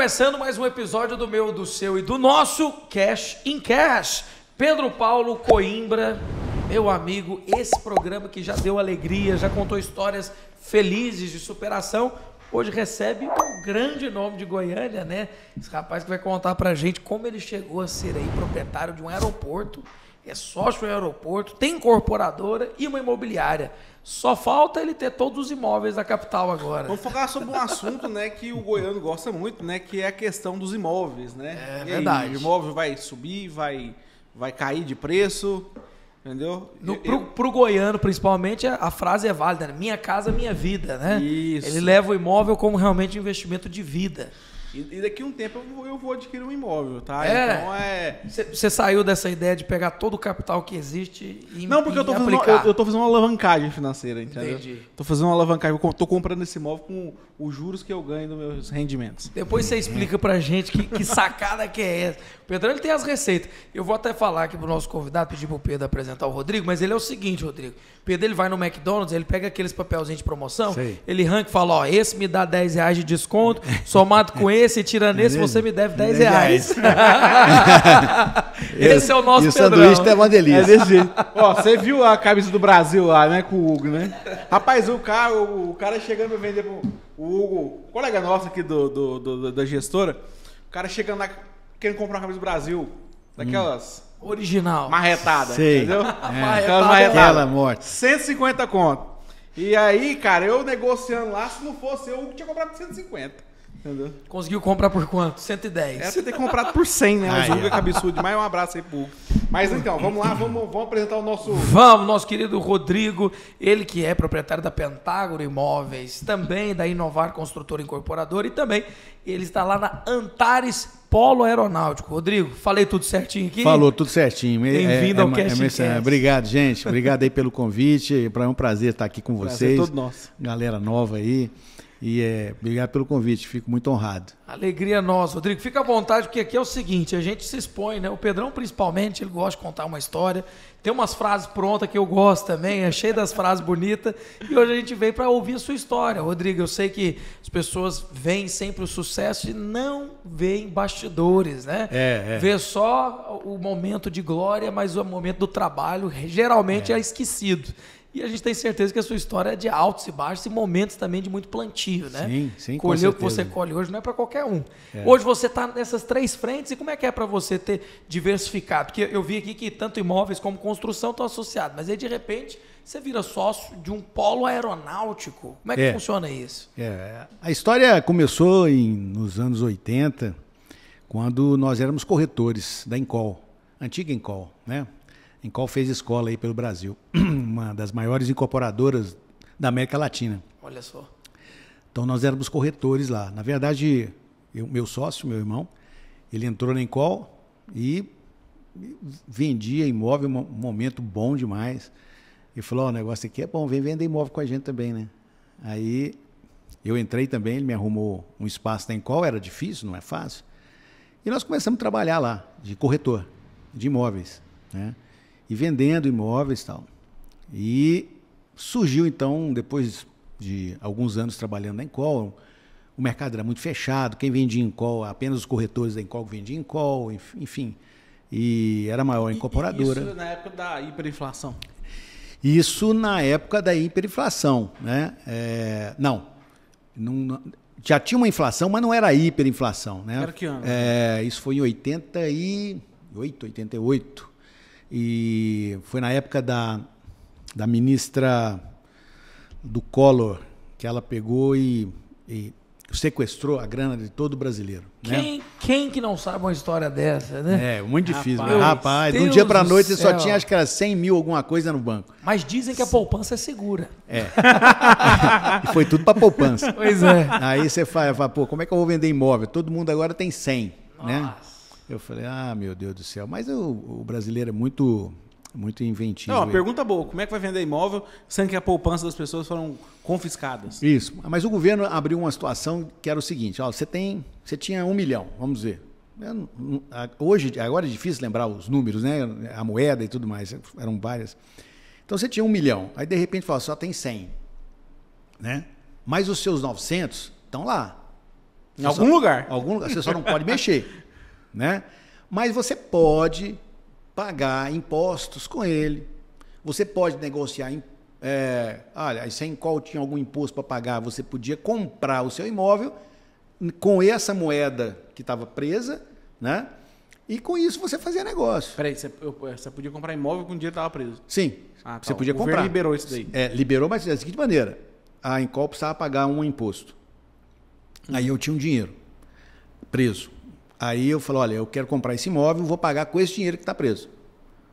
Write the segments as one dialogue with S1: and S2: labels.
S1: começando mais um episódio do meu, do seu e do nosso Cash in Cash. Pedro Paulo Coimbra, meu amigo, esse programa que já deu alegria, já contou histórias felizes de superação, hoje recebe um grande nome de Goiânia, né? Esse rapaz que vai contar pra gente como ele chegou a ser aí proprietário de um aeroporto, é sócio do aeroporto, tem incorporadora e uma imobiliária. Só falta ele ter todos os imóveis da capital agora.
S2: Vamos focar sobre um assunto, né, que o goiano gosta muito, né, que é a questão dos imóveis, né?
S1: É verdade.
S2: O imóvel vai subir, vai cair de preço, entendeu?
S1: Pro goiano, principalmente, a frase é válida, né? Minha casa, minha vida, né?
S2: Isso.
S1: Ele leva o imóvel como realmente investimento de vida.
S2: E daqui a um tempo eu vou adquirir um imóvel, tá?
S1: É.
S2: Então
S1: Você saiu dessa ideia de pegar todo o capital que existe e
S2: Não, porque eu tô fazendo uma alavancagem financeira, entendeu?
S1: Entendi.
S2: Tô fazendo uma alavancagem, eu tô comprando esse imóvel com os juros que eu ganho dos meus rendimentos.
S1: Depois você explica pra gente que sacada que é essa. O Pedro, ele tem as receitas. Eu vou até falar aqui pro nosso convidado, pedir pro Pedro apresentar o Rodrigo, mas ele é o seguinte, Rodrigo. O Pedro, ele vai no McDonald's, ele pega aqueles papelzinhos de promoção,
S3: Sei.
S1: ele arranca e fala, ó, esse me dá R$10 de desconto, somado com esse, tirando esse, você me deve R$10. Esse é o nosso
S3: E o
S1: Pedrão.
S3: sanduíche é uma delícia.
S2: É desse jeito. Ó, você viu a camisa do Brasil lá, né, com o Hugo, né? Rapaz, o cara chegando pra vender pro Hugo, colega nosso aqui da gestora, o cara chegando lá querendo comprar uma camisa do Brasil, daquelas
S1: Original.
S2: marretadas,
S3: Sei.
S2: entendeu?
S1: Marretada
S2: Aquelas
S1: é
S2: marretadas.
S3: Aquela morte.
S2: 150 conto. E aí, cara, eu negociando lá, se não fosse eu, tinha comprado por 150. Entendeu?
S1: Conseguiu comprar por quanto? 110.
S2: Era pra ter comprado por 100, né? Mas
S3: Ai,
S2: o Hugo é
S3: ai.
S2: absurdo demais. Um abraço aí pro Hugo. Mas então, vamos lá, vamos apresentar o nosso...
S1: Vamos, nosso querido Rodrigo, ele que é proprietário da Pentágono Imóveis, também da Inovar Construtora Incorporadora e também ele está lá na Antares Polo Aeronáutico. Rodrigo, falei tudo certinho aqui?
S3: Falou tudo certinho.
S1: Bem-vindo ao Cash in Cash.
S3: Obrigado, gente. Obrigado aí pelo convite. É um prazer estar aqui com
S2: Prazer
S3: vocês.
S2: todo nosso.
S3: Galera nova aí. E obrigado pelo convite. Fico muito honrado.
S1: Alegria nossa, Rodrigo. Fica à vontade, porque aqui é o seguinte, a gente se expõe, né? O Pedrão, principalmente, ele gosta de contar uma história. Tem umas frases prontas que eu gosto também, é cheio das frases bonitas. E hoje a gente veio para ouvir a sua história. Rodrigo, eu sei que as pessoas veem sempre o sucesso e não veem bastidores, né? Vê só o momento de glória, mas o momento do trabalho geralmente é esquecido. E a gente tem certeza que a sua história é de altos e baixos e momentos também de muito plantio, né?
S3: Sim, com
S1: Colher o que
S3: certeza.
S1: você colhe hoje não é para qualquer um. Hoje você está nessas três frentes e como é que é para você ter diversificado? Porque eu vi aqui que tanto imóveis como construção estão associados, mas aí de repente você vira sócio de um polo aeronáutico. Como é que funciona isso?
S3: A história começou nos anos 80, quando nós éramos corretores da Encol, antiga Encol, né? A Encol fez escola aí pelo Brasil, uma das maiores incorporadoras da América Latina.
S1: Olha só.
S3: Então nós éramos corretores lá. Na verdade, meu sócio, meu irmão, ele entrou na Encol e vendia imóvel, um momento bom demais. E falou, o negócio aqui é bom, vem vender imóvel com a gente também, né? Aí eu entrei também, ele me arrumou um espaço na Encol, era difícil, não é fácil. E nós começamos a trabalhar lá, de corretor, de imóveis, né? E vendendo imóveis e tal. E surgiu, então, depois de alguns anos trabalhando na Encol, o mercado era muito fechado, quem vendia Encol, apenas os corretores da Encol vendiam Encol, enfim. E era a maior incorporadora.
S2: Isso na época da hiperinflação.
S3: Isso na época da hiperinflação, né? Não, já tinha uma inflação, mas não era hiperinflação, né?
S2: Era que ano?
S3: Isso foi em 88, 88. E foi na época da ministra do Collor, que ela pegou e sequestrou a grana de todo brasileiro.
S1: Quem que não sabe uma história dessa, né?
S3: Muito difícil.
S1: Rapaz,
S3: De um
S1: Deus
S3: dia para a
S1: do
S3: noite você só
S1: céu.
S3: tinha, acho que era 100 mil alguma coisa no banco.
S1: Mas dizem que a poupança é segura.
S3: E foi tudo para poupança.
S1: Pois é.
S3: Aí você fala, pô, como é que eu vou vender imóvel? Todo mundo agora tem 100, né?
S1: Nossa.
S3: Eu falei, meu Deus do céu. Mas o brasileiro é muito inventivo.
S2: Não, uma pergunta boa. Como é que vai vender imóvel sendo que a poupança das pessoas foram confiscadas?
S3: Isso. Mas o governo abriu uma situação que era o seguinte, você tinha 1 milhão, vamos ver. Agora é difícil lembrar os números, né? A moeda e tudo mais, eram várias. Então você tinha 1 milhão, aí de repente só tem 100, né? Mas os seus 900 estão lá.
S2: Em algum lugar.
S3: Algum lugar. Você só não pode mexer, né? Mas você pode pagar impostos com ele. Você pode negociar. Olha, se a Encol tinha algum imposto para pagar, você podia comprar o seu imóvel com essa moeda que estava presa, né? E com isso você fazia negócio.
S2: Peraí, você podia comprar imóvel com o dinheiro que estava preso?
S3: Sim,
S2: tá.
S3: você podia comprar. O
S2: governo liberou isso daí.
S3: Liberou, mas da seguinte maneira. A Encol precisava pagar um imposto. Aí eu tinha um dinheiro preso. Aí eu falei, olha, eu quero comprar esse imóvel, vou pagar com esse dinheiro que está preso.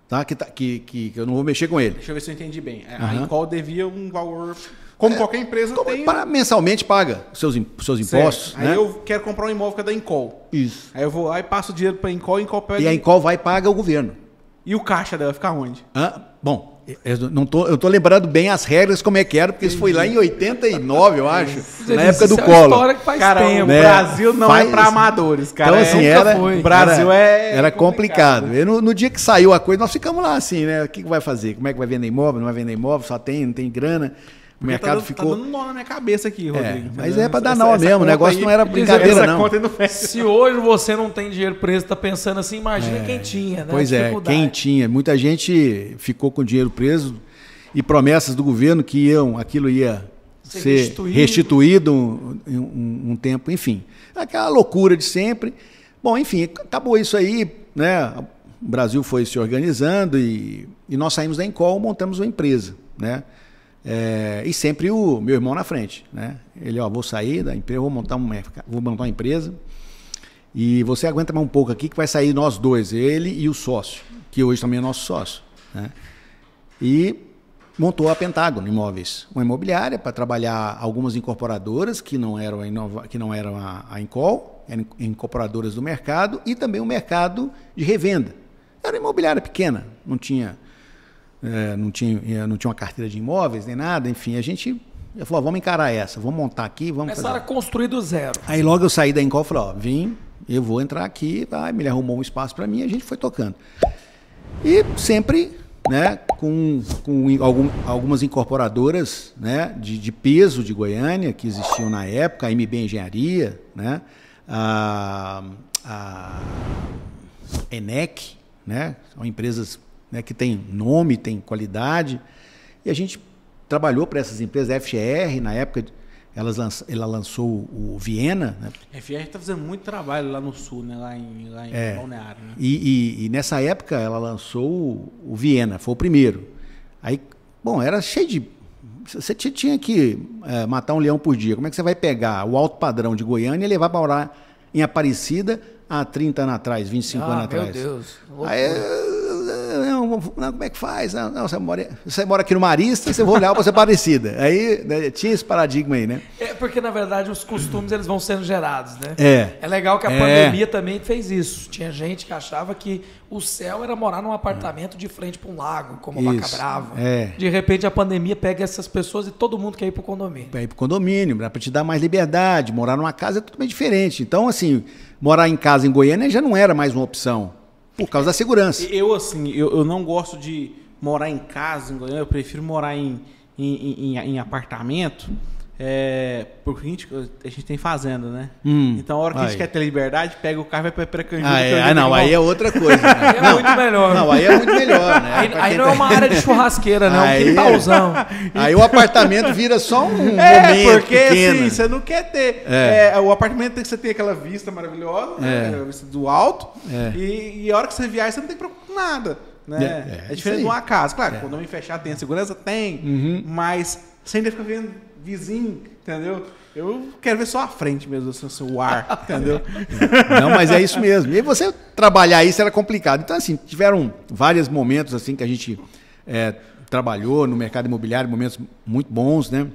S3: Tá? Que eu não vou mexer com ele.
S2: Deixa eu ver se eu entendi bem. A Encol devia um valor... Como qualquer empresa tem...
S3: Mensalmente paga os seus impostos.
S2: Aí eu quero comprar um imóvel que é da Encol.
S3: Isso.
S2: Aí eu vou lá e passo o dinheiro para a Encol, pega...
S3: E a Encol vai e paga o governo.
S2: E o caixa dela fica onde?
S3: Bom, eu tô lembrando bem as regras como é que era, porque isso foi lá em 89, eu acho, na época do Collor.
S1: É uma história que faz tempo.
S2: O Brasil não é para amadores, cara.
S3: Então, assim,
S2: o Brasil
S3: era complicado. No dia que saiu a coisa, nós ficamos lá assim, né? O que vai fazer? Como é que vai vender imóvel? Não vai vender imóvel? Não tem grana. O mercado ficou...
S2: Tá dando nó na minha cabeça aqui, Rodrigo.
S3: Mas é para dar nó mesmo, o negócio não era brincadeira, não.
S1: Se hoje você não tem dinheiro preso, tá pensando assim, imagina quem tinha, né?
S3: Pois quem tinha. Muita gente ficou com dinheiro preso e promessas do governo que aquilo ia ser restituído um tempo, enfim. Aquela loucura de sempre. Bom, enfim, acabou isso aí, né? O Brasil foi se organizando e nós saímos da Encol, montamos uma empresa, né? E sempre o meu irmão na frente, né? Ele, vou sair da empresa, vou montar uma empresa e você aguenta mais um pouco aqui que vai sair nós dois, ele e o sócio, que hoje também é nosso sócio, né? E montou a Pentágono Imóveis, uma imobiliária para trabalhar algumas incorporadoras que não eram a Encol, eram incorporadoras do mercado e também o mercado de revenda. Era uma imobiliária pequena, não tinha uma carteira de imóveis nem nada, enfim, a gente falou, vamos encarar essa, vamos montar aqui, vamos
S1: começaram a construir do zero.
S3: Aí logo eu saí da Encol e falei, eu vou entrar aqui, ele arrumou um espaço para mim, a gente foi tocando. E sempre, né, com algumas incorporadoras, né, de peso de Goiânia, que existiam na época, a MB Engenharia, né, a ENEC, né, são empresas, né, que tem nome, tem qualidade, e a gente trabalhou para essas empresas. A FGR, na época, ela lançou o Viena. Né?
S2: A FGR está fazendo muito trabalho lá no sul, né, lá em Balneário. Né?
S3: E nessa época ela lançou o Viena, foi o primeiro. Aí, bom, era cheio de... Você tinha que matar um leão por dia. Como é que você vai pegar o alto padrão de Goiânia e levar para morar em Aparecida há 30 anos atrás, 25 anos atrás?
S1: Meu Deus.
S3: Aí, como é que faz? Não, você mora aqui no Marista e você vai olhar para ser Aparecida. Aí, né, tinha esse paradigma aí, né?
S1: Porque, na verdade, os costumes eles vão sendo gerados, né?
S3: É
S1: legal que a pandemia também fez isso. Tinha gente que achava que o céu era morar num apartamento de frente para um lago, como Vaca Brava. De repente, a pandemia pega essas pessoas e todo mundo quer ir para o condomínio.
S3: Quer ir para o condomínio, para te dar mais liberdade. Morar numa casa é totalmente diferente. Então, assim, morar em casa em Goiânia já não era mais uma opção. Por causa da segurança.
S2: Eu não gosto de morar em casa em Goiânia, eu prefiro morar em apartamento, porque a gente tem fazenda, né? Então, a hora que a gente quer ter liberdade, pega o carro e vai para Canjudo.
S3: Aí é outra coisa. Né?
S1: Aí é muito melhor.
S3: Não, aí é muito melhor, né?
S1: Aí não é uma área de churrasqueira, não, é um quintalzão.
S3: Aí o apartamento vira só um momento
S2: porque
S3: pequeno.
S2: Assim, você não quer ter... o apartamento tem que você ter aquela vista maravilhosa, né? A vista do alto, e a hora que você viaja, você não tem que preocupar com nada. Né? É diferente de uma casa. Claro, quando eu me fechar tem a segurança? Tem. Mas você ainda fica vendo vizinho, entendeu? Eu quero ver só a frente mesmo, assim, o ar, entendeu?
S3: Não, mas é isso mesmo. E você trabalhar isso era complicado. Então, assim, tiveram vários momentos assim que a gente trabalhou no mercado imobiliário, momentos muito bons, né?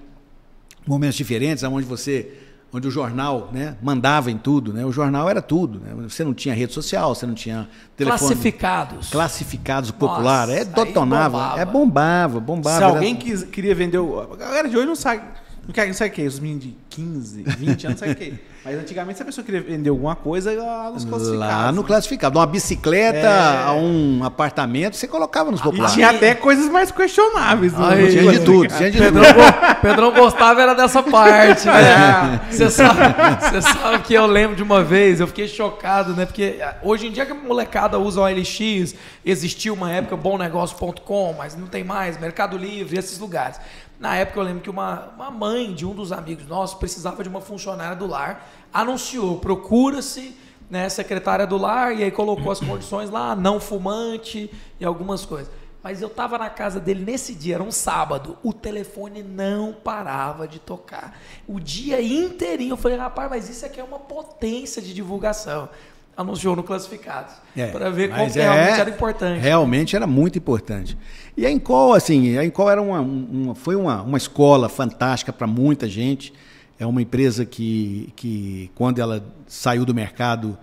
S3: Momentos diferentes, onde o jornal, né, mandava em tudo, né? O jornal era tudo, né? Você não tinha rede social, você não tinha telefone. Classificados popular, detonava, bombava.
S2: Se alguém queria vender, a galera de hoje não sabe Não sabe o que? Os meninos de 15, 20 anos, sabe o que? Mas antigamente, se a pessoa queria vender alguma coisa, ia lá nos classificados.
S3: Lá no classificado. De uma bicicleta a um apartamento, você colocava nos
S2: E
S3: populares.
S2: tinha até coisas mais questionáveis.
S1: Aí,
S3: Tinha de tudo, tinha de tudo.
S1: Pedrão gostava era dessa parte, né? Você sabe que eu lembro de uma vez, eu fiquei chocado, né? Porque hoje em dia que a molecada usa o OLX, existiu uma época bomnegócio.com, mas não tem mais, Mercado Livre, esses lugares. Na época eu lembro que uma mãe de um dos amigos nossos precisava de uma funcionária do lar, anunciou, procura-se, né, secretária do lar, e aí colocou as condições lá, não fumante e algumas coisas. Mas eu estava na casa dele nesse dia, era um sábado, o telefone não parava de tocar. O dia inteirinho, eu falei, rapaz, mas isso aqui é uma potência de divulgação. Anunciou no Classificados, para ver como que realmente era importante.
S3: Realmente era muito importante. E a Encol, assim, era foi uma escola fantástica para muita gente. É uma empresa que, quando ela saiu do mercado,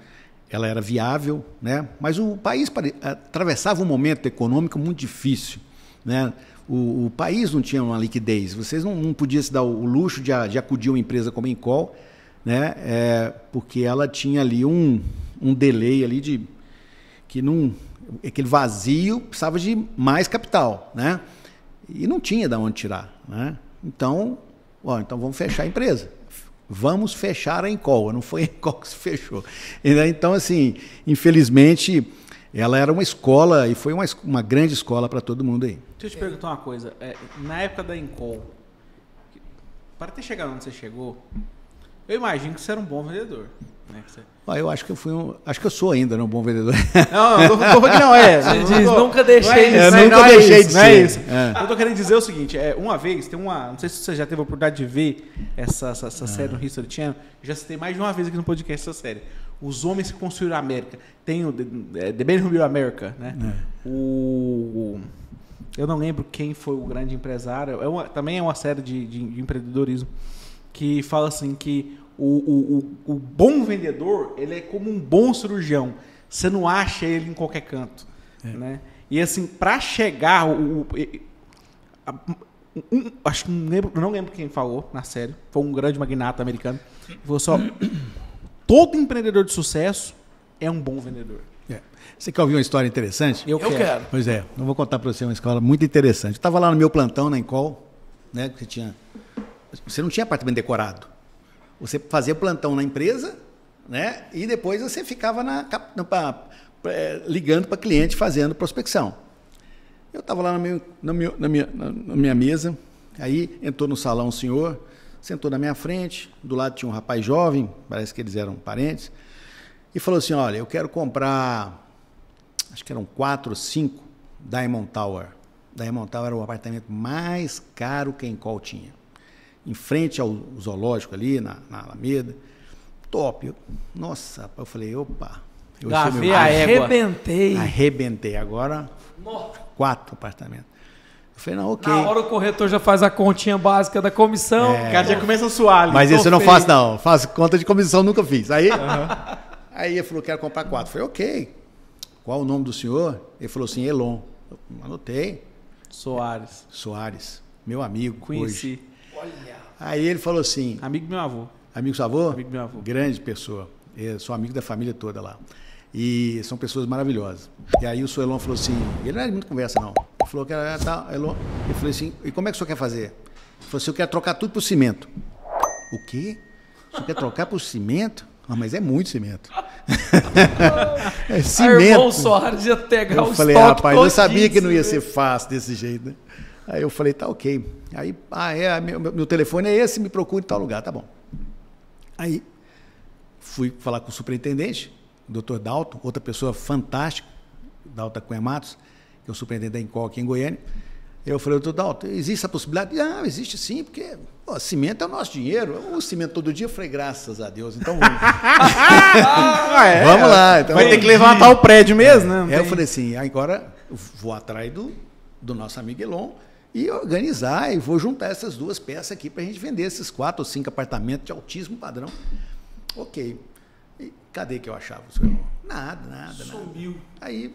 S3: ela era viável, né? Mas o país atravessava um momento econômico muito difícil, né? O país não tinha uma liquidez. Vocês não podiam se dar o luxo de acudir uma empresa como a Encol, né? Porque ela tinha ali um delay ali aquele vazio precisava de mais capital, né? E não tinha de onde tirar, né? Então vamos fechar a empresa. Vamos fechar a Encol. Não foi a Encol que se fechou. Então, assim, infelizmente, ela era uma escola e foi uma grande escola para todo mundo aí.
S2: Deixa eu te perguntar uma coisa. Na época da Encol, para ter chegado onde você chegou, eu imagino que você era um bom vendedor. Né?
S3: Eu acho que eu sou ainda um bom vendedor.
S2: Não,
S1: nunca deixei de ser.
S3: Nunca deixei de ser.
S2: Eu tô querendo dizer o seguinte, uma vez, não sei se você já teve a oportunidade de ver essa série no History Channel, já citei mais de uma vez aqui no podcast essa série. Os Homens que Construíram a América. Tem o The Man Who Built America, né? Eu não lembro quem foi o grande empresário, também é uma série de empreendedorismo, que fala assim que o bom vendedor, ele é como um bom cirurgião. Você não acha ele em qualquer canto. Né? E assim, para chegar... acho que não lembro quem falou na série. Foi um grande magnata americano. Falou só... Todo empreendedor de sucesso é um bom vendedor.
S3: Você quer ouvir uma história interessante?
S2: Eu quero.
S3: Pois é, eu vou contar para você uma escola muito interessante. Eu estava lá no meu plantão na Encol, né? Você não tinha apartamento decorado. Você fazia plantão na empresa, né? E depois você ficava ligando para cliente, fazendo prospecção. Eu estava lá na minha mesa, aí entrou no salão um senhor, sentou na minha frente, do lado tinha um rapaz jovem, parece que eles eram parentes, e falou assim, olha, eu quero comprar, acho que eram 4 ou 5 Diamond Tower. Diamond Tower era o apartamento mais caro que a Encol tinha. Em frente ao zoológico ali, na Alameda. Top. Nossa, eu falei, opa. Arrebentei. Agora, 4 apartamentos. Eu falei, não, ok.
S1: Na hora o corretor já faz a continha básica da comissão.
S2: O cara já começa a suar ali.
S3: Mas isso eu não faço, não. Faço conta de comissão, nunca fiz. Aí ele falou, quero comprar 4. Eu falei, ok. Qual o nome do senhor? Ele falou assim, Elon. Eu anotei. Soares. Meu amigo.
S2: Conheci.
S3: Hoje. Aí ele falou assim...
S2: Amigo do meu avô.
S3: Amigo do seu avô?
S2: Amigo do meu avô.
S3: Grande pessoa. Eu sou amigo da família toda lá. E são pessoas maravilhosas. E aí o senhor Elon falou assim... Ele não era muito conversa, não. Ele falou que era... Elon. Ele falou assim... E como é que o senhor quer fazer? Ele falou assim... Eu quero trocar tudo por cimento. O quê? O senhor quer trocar por cimento? Mas é muito cimento. É cimento.
S1: Irmão Soares ia pegar o
S3: falei,
S1: estoque
S3: rapaz, eu sabia que não ia
S1: ser
S3: ser fácil desse jeito, né? Aí eu falei, tá ok. Aí, meu telefone é esse, me procure em tal lugar, tá bom. Aí fui falar com o superintendente, o Dr. Dalton, outra pessoa fantástica, Dalton Cunha Matos, que é o superintendente da Encol aqui em Goiânia. Eu falei, doutor Dalton, existe a possibilidade? Existe sim, porque cimento é o nosso dinheiro. O cimento todo dia, eu falei, graças a Deus, então vamos. Vamos lá. Então,
S2: vai ter que levantar o prédio mesmo, né?
S3: Eu falei assim, agora eu vou atrás do nosso amigo Elon e organizar, e vou juntar essas 2 peças aqui para a gente vender esses 4 ou 5 apartamentos de altíssimo padrão. Ok. E cadê que eu achava o seu Elon? Nada.
S1: Sumiu.
S3: Aí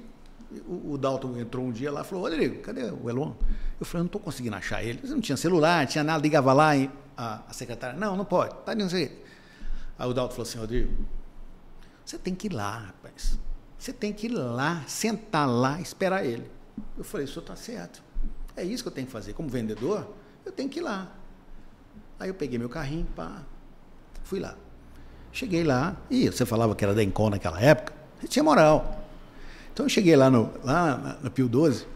S3: O Dalton entrou um dia lá e falou, Rodrigo, cadê o Elon? Eu falei, eu não estou conseguindo achar ele. Não tinha celular, não tinha nada, ligava lá e a secretária, não pode, tá não sei. Aí o Dalton falou assim, Rodrigo, você tem que ir lá, rapaz. Você tem que ir lá, sentar lá, esperar ele. Eu falei, o senhor está certo. É isso que eu tenho que fazer. Como vendedor, eu tenho que ir lá. Aí eu peguei meu carrinho, fui lá. Cheguei lá, e você falava que era da Encol naquela época, você tinha moral. Então eu cheguei lá na Pio 12,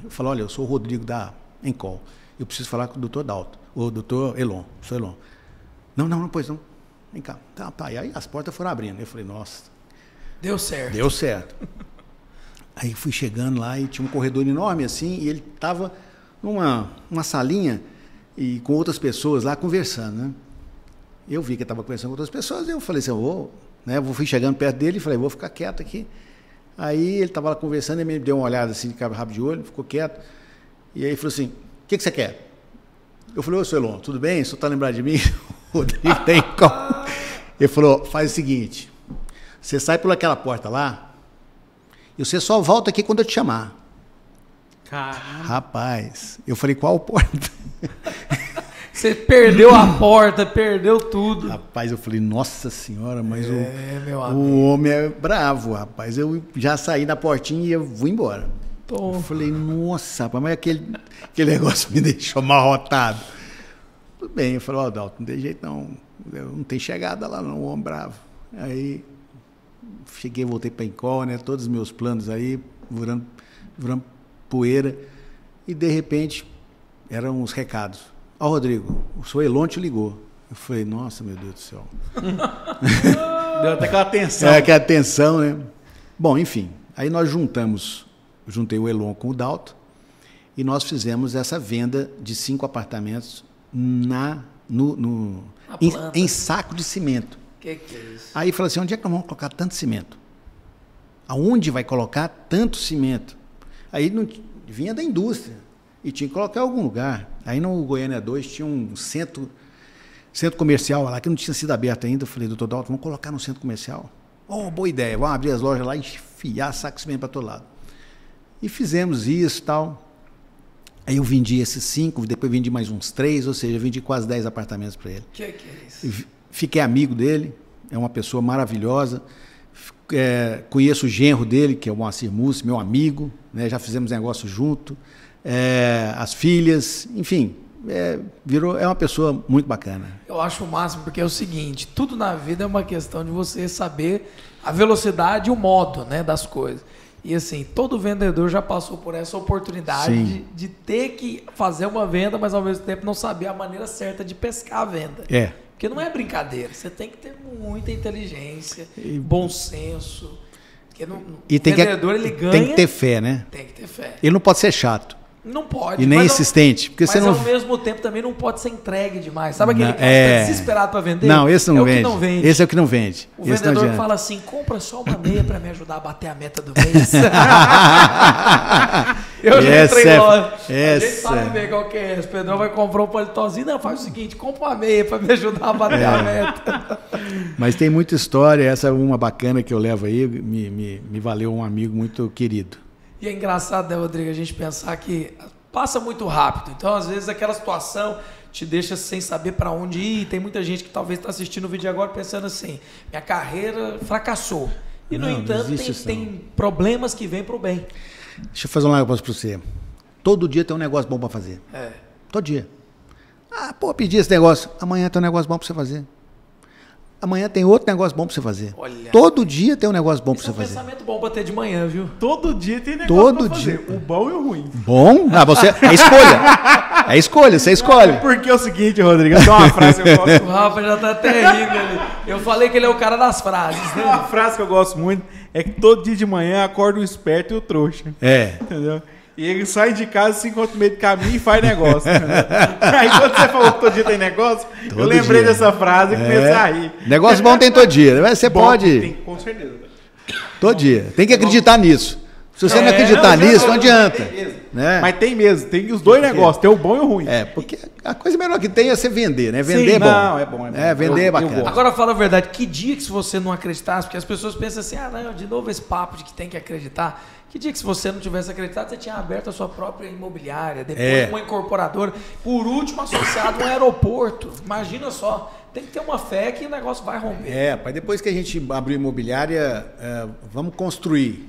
S3: eu falei, olha, eu sou o Rodrigo da Encol, eu preciso falar com o doutor Dalton, o doutor Elon, sou Elon. Não, pois não. Vem cá. Tá. E aí as portas foram abrindo. Eu falei, nossa.
S1: Deu certo.
S3: Deu certo. Aí fui chegando lá e tinha um corredor enorme assim, e ele estava numa salinha e com outras pessoas lá conversando, né? Eu vi que ele estava conversando com outras pessoas, eu falei assim, fui chegando perto dele e falei, vou ficar quieto aqui. Aí ele estava lá conversando, ele me deu uma olhada assim de rabo de olho, ficou quieto. E aí falou assim, o que você quer? Eu falei, ô, seu Elon, tudo bem? O senhor está lembrado de mim? O Rodrigo tem como? Ele falou, faz o seguinte, você sai por aquela porta lá e você só volta aqui quando eu te chamar.
S2: Caramba.
S3: Rapaz, eu falei, qual porta?
S1: Você perdeu a porta, perdeu tudo.
S3: Rapaz, eu falei, nossa senhora, mas
S1: meu
S3: o homem é bravo, rapaz. Eu já saí da portinha e eu vou embora. Eu falei, nossa, rapaz, mas aquele negócio me deixou amarrotado. Tudo bem, eu falei, ó, Dalton, não tem jeito não tem chegada lá não, o homem bravo. Aí, cheguei, voltei para a Encol, né, todos os meus planos aí, virando poeira, e de repente, eram os recados. Ó, Rodrigo, o seu Elon te ligou. Eu falei, nossa, meu Deus do céu.
S2: Deu até aquela tensão.
S3: Aquela tensão, né? Bom, enfim, aí nós juntei o Elon com o Dalton, e nós fizemos essa venda de 5 apartamentos em saco de cimento.
S1: Que é isso?
S3: Aí falou assim, onde é que nós vamos colocar tanto cimento? Aonde vai colocar tanto cimento? Aí vinha da indústria e tinha que colocar em algum lugar. Aí no Goiânia 2 tinha um centro comercial lá que não tinha sido aberto ainda. Eu falei, doutor Dalton, vamos colocar no centro comercial? Boa ideia, vamos abrir as lojas lá e enfiar saco de cimento para todo lado. E fizemos isso e tal. Aí eu vendi esses 5, depois vendi mais uns 3, ou seja, vendi quase 10 apartamentos para ele.
S1: Que é isso?
S3: Fiquei amigo dele, é uma pessoa maravilhosa. Conheço o genro dele, que é o Moacir Mussi, meu amigo, né? Já fizemos negócio junto. As filhas, enfim, é uma pessoa muito bacana.
S1: Eu acho o máximo, porque é o seguinte, tudo na vida é uma questão de você saber a velocidade e o modo, né, das coisas. E assim, todo vendedor já passou por essa oportunidade de ter que fazer uma venda, mas ao mesmo tempo não saber a maneira certa de pescar a venda. Porque não é brincadeira, você tem que ter muita inteligência, bom senso. Porque o vendedor, ele ganha...
S3: Tem que ter fé, né?
S1: Tem que ter fé.
S3: Ele não pode ser chato.
S1: Não pode.
S3: E nem insistente. Porque
S1: mas
S3: você
S1: ao mesmo tempo também não pode ser entregue demais. Sabe aquele cara que está desesperado para vender?
S3: Não, esse não vende.
S1: O que não vende.
S3: Esse é o que não vende.
S1: O vendedor que fala assim, compra só uma meia para me ajudar a bater a meta do mês. Eu já entrei logo. A gente sabe bem qual que é. O Pedrão vai comprar um palitozinho. Não, faz o seguinte, compra uma meia para me ajudar a bater a meta.
S3: Mas tem muita história. Essa é uma bacana que eu levo aí. Me valeu um amigo muito querido.
S1: E é engraçado, né, Rodrigo, a gente pensar que passa muito rápido. Então, às vezes, aquela situação te deixa sem saber para onde ir. Tem muita gente que talvez está assistindo o vídeo agora pensando assim, minha carreira fracassou. E, no entanto, tem problemas que vêm para o bem.
S3: Deixa eu fazer um negócio para você. Todo dia tem um negócio bom para fazer. Todo dia. Pedi esse negócio. Amanhã tem um negócio bom para você fazer. Amanhã tem outro negócio bom para você fazer. Olha, todo dia tem um negócio bom para você fazer.
S1: É um pensamento bom para ter de manhã, viu?
S2: Todo dia tem negócio para fazer. O bom e o ruim.
S3: Bom? Você é escolha. É escolha, você escolhe.
S2: Porque é o seguinte, Rodrigo, tem uma frase que eu gosto.
S1: O Rafa já tá até rindo ali. Eu falei que ele é o cara das frases, né?
S2: Uma frase que eu gosto muito é que todo dia de manhã acorda o esperto e o trouxa. Entendeu? E ele sai de casa, se encontra no meio do caminho e faz negócio. Aí quando você falou que todo dia tem negócio, eu lembrei dessa frase e comecei a rir.
S3: Negócio bom tem todo dia. Você pode...
S2: Com certeza.
S3: Todo dia. Tem que acreditar nisso. Se você não acreditar nisso, não adianta. Né?
S2: Mas tem mesmo, tem os dois negócios, tem o bom e o ruim.
S3: Porque a coisa melhor que tem é você vender, né? Vender é bom.
S2: Não, é bom.
S3: Vender é bacana.
S1: Agora fala a verdade, que dia que se você não acreditasse, porque as pessoas pensam assim, não, de novo esse papo de que tem que acreditar. Que dia que se você não tivesse acreditado, você tinha aberto a sua própria imobiliária, depois uma incorporadora, por último associado a um aeroporto. Imagina só, tem que ter uma fé que o negócio vai romper.
S3: Mas depois que a gente abriu imobiliária, vamos construir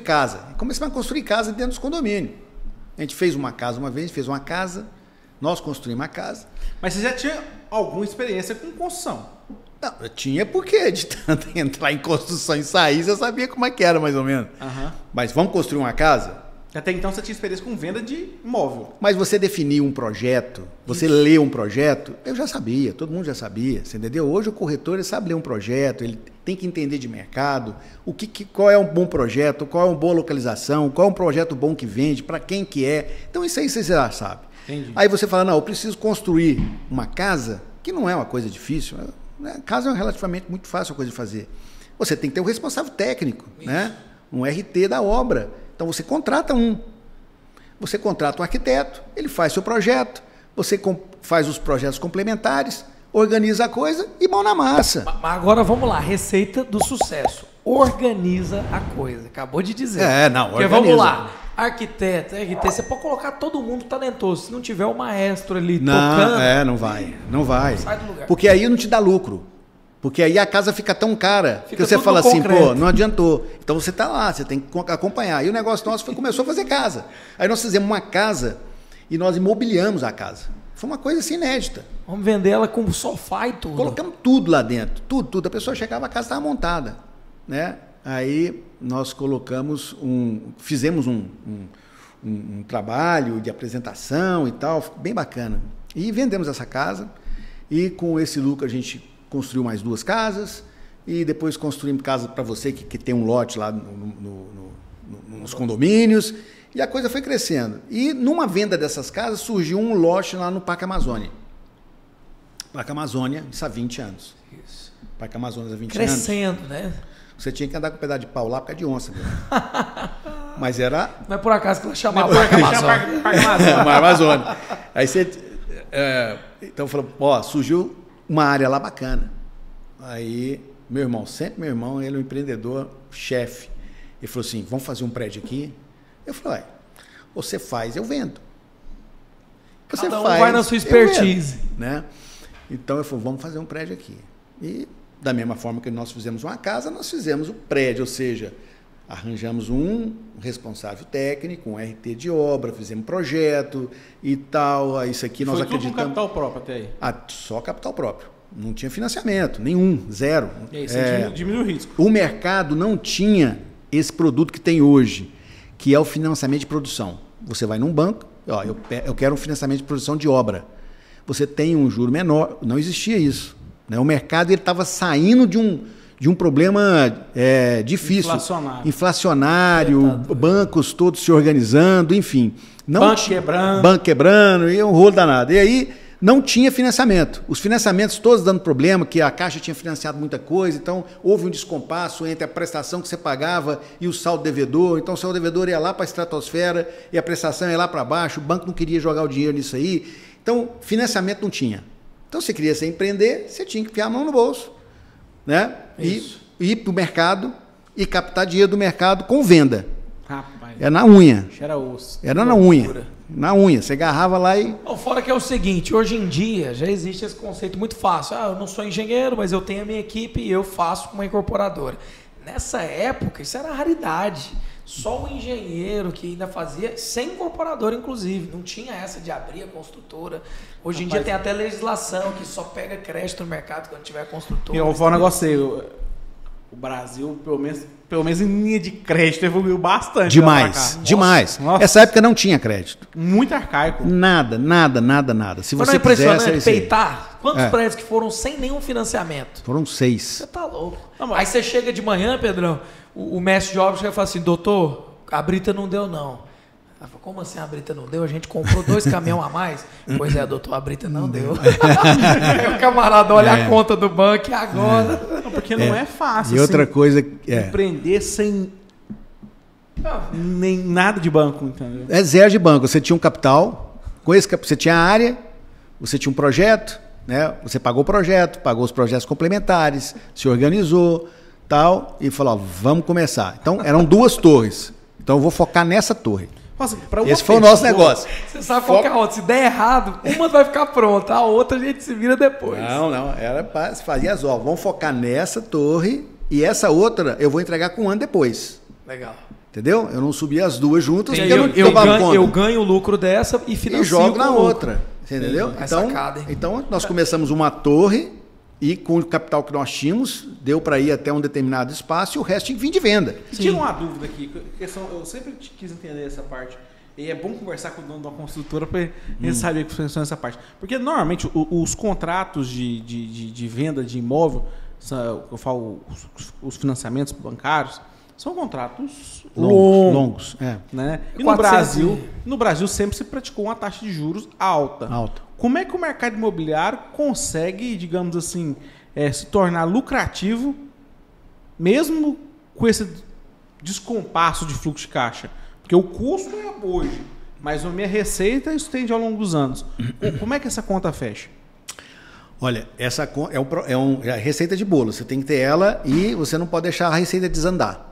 S3: casa. E começamos a construir casa dentro dos condomínios. A gente fez uma casa uma vez, nós construímos uma casa.
S2: Mas você já tinha alguma experiência com construção?
S3: Não, eu tinha porque de tanto entrar em construção e sair, você sabia como é que era mais ou menos. Mas vamos construir uma casa?
S2: Até então você tinha experiência com venda de imóvel.
S3: Mas você definir um projeto, você ler um projeto, eu já sabia, todo mundo já sabia, você entendeu? Hoje o corretor ele sabe ler um projeto, ele tem que entender de mercado, qual é um bom projeto, qual é uma boa localização, qual é um projeto bom que vende, para quem que é. Então isso aí você já sabe.
S2: Entendi.
S3: Aí você fala, não, eu preciso construir uma casa, que não é uma coisa difícil, casa é relativamente muito fácil a coisa de fazer. Você tem que ter um responsável técnico, né? Um RT da obra. Então você contrata um arquiteto, ele faz seu projeto, você faz os projetos complementares, organiza a coisa e mão na massa.
S1: Mas agora vamos lá, receita do sucesso. Organiza a coisa, acabou de dizer.
S3: Organiza.
S1: Porque vamos lá, arquiteto, RT, você pode colocar todo mundo talentoso, se não tiver o maestro ali tocando...
S3: Não vai.
S1: Sai do lugar.
S3: Porque aí não te dá lucro. Porque aí a casa fica tão cara que você fala assim, não adiantou. Então você está lá, você tem que acompanhar. E o negócio nosso começou a fazer casa. Aí nós fizemos uma casa e nós imobiliamos a casa. Foi uma coisa assim inédita.
S1: Vamos vender ela com sofá e tudo.
S3: Colocamos tudo lá dentro, tudo. A pessoa chegava, a casa estava montada, né? Aí nós fizemos um trabalho de apresentação e tal, bem bacana. E vendemos essa casa e com esse lucro a gente construiu mais 2 casas e depois construímos casa para você que tem um lote lá nos condomínios e a coisa foi crescendo. E numa venda dessas casas surgiu um lote lá no Parque Amazônia. Parque Amazônia, isso há 20 anos.
S1: Isso.
S3: Parque Amazônia há 20
S1: Crescendo,
S3: anos.
S1: né?
S3: Você tinha que andar com um pedaço de pau lá por causa de onça. Mas era...
S1: Não é por acaso que ela chamava Parque Amazônia.
S3: Amazônia. Aí você... então falou, surgiu uma área lá bacana. Aí, meu irmão, ele é um empreendedor, chefe. Ele falou assim, vamos fazer um prédio aqui? Eu falei, você faz, eu vendo.
S1: Cada um vai na sua expertise.
S3: Vendo, né? Então, eu falei, vamos fazer um prédio aqui. E, da mesma forma que nós fizemos uma casa, nós fizemos o prédio, ou seja, arranjamos um responsável técnico, um RT de obra, fizemos projeto e tal. Isso aqui nós acreditamos. Foi tudo
S2: capital próprio até aí?
S3: Só capital próprio. Não tinha financiamento, nenhum, zero.
S2: E aí você diminui o risco.
S3: O mercado não tinha esse produto que tem hoje, que é o financiamento de produção. Você vai num banco, eu quero um financiamento de produção de obra. Você tem um juro menor, não existia isso. Né? O mercado estava saindo de um problema difícil. Inflacionário, bancos todos se organizando, enfim. Banco quebrando, e um rolo danado. E aí não tinha financiamento. Os financiamentos todos dando problema, que a Caixa tinha financiado muita coisa, então houve um descompasso entre a prestação que você pagava e o saldo devedor. Então o saldo devedor ia lá para a estratosfera e a prestação ia lá para baixo, o banco não queria jogar o dinheiro nisso aí. Então financiamento não tinha. Então você queria empreender, você tinha que enfiar a mão no bolso. Né? E ir para o mercado e captar dinheiro do mercado com venda.
S2: Rapaz.
S3: Era na unha.
S2: Era osso.
S3: Era na unha. Na unha. Você agarrava lá e...
S1: Fora que é o seguinte, hoje em dia já existe esse conceito muito fácil. Eu não sou engenheiro, mas eu tenho a minha equipe e eu faço com uma incorporadora. Nessa época, isso era raridade. Só o engenheiro que ainda fazia, sem incorporadora, inclusive. Não tinha essa de abrir a construtora. Hoje em dia tem até legislação que só pega crédito no mercado quando tiver construtora.
S2: Eu vou falar um negócio aí. O Brasil, pelo menos em linha de crédito, evoluiu bastante.
S3: Demais. Nossa. Essa época não tinha crédito.
S2: Muito arcaico.
S3: Nada. Se
S1: você impressionante peitar? Quantos prédios que foram sem nenhum financiamento?
S3: Foram 6.
S1: Você tá louco. Aí você chega de manhã, Pedrão, o mestre de obras vai falar assim, doutor, a brita não deu não. Ela falou, como assim a brita não deu? A gente comprou 2 caminhões a mais. Pois é, doutor, a brita não deu. Aí o camarada olha a conta do banco e agora...
S2: Porque não é fácil.
S3: E outra coisa...
S2: empreender sem nem nada de banco, entendeu?
S3: É zero de banco. Você tinha um capital, você tinha a área, você tinha um projeto, né? Você pagou o projeto, pagou os projetos complementares, se organizou, tal, e falou, ó, vamos começar. Então, eram 2 torres. Então, eu vou focar nessa torre.
S2: Nossa,
S3: esse foi o nosso negócio.
S1: Você sabe qual que é a outra? Se der errado, uma vai ficar pronta, a outra a gente se vira depois.
S3: Não. Era para fazer as obras. Vamos focar nessa torre e essa outra eu vou entregar com 1 ano depois.
S1: Legal.
S3: Entendeu? Eu não subi as 2 juntas, porque
S1: eu ganho o lucro dessa e financio
S3: e jogo na outra. Você entendeu?
S1: É sacada, hein?
S3: Então, nós começamos uma torre e com o capital que nós tínhamos, deu para ir até um determinado espaço e o resto tinha que vir de venda.
S2: Tira uma dúvida aqui, eu sempre quis entender essa parte. E é bom conversar com o dono da construtora para ele saber que funciona essa parte. Porque normalmente os contratos de venda de imóvel, eu falo os financiamentos bancários, são contratos longos, né? E no Brasil sempre se praticou uma taxa de juros alta. Como é que o mercado imobiliário consegue, digamos assim, se tornar lucrativo, mesmo com esse descompasso de fluxo de caixa? Porque o custo é hoje, mas a minha receita estende ao longo dos anos. Como é que essa conta fecha?
S3: Olha, essa é a receita de bolo. Você tem que ter ela e você não pode deixar a receita desandar.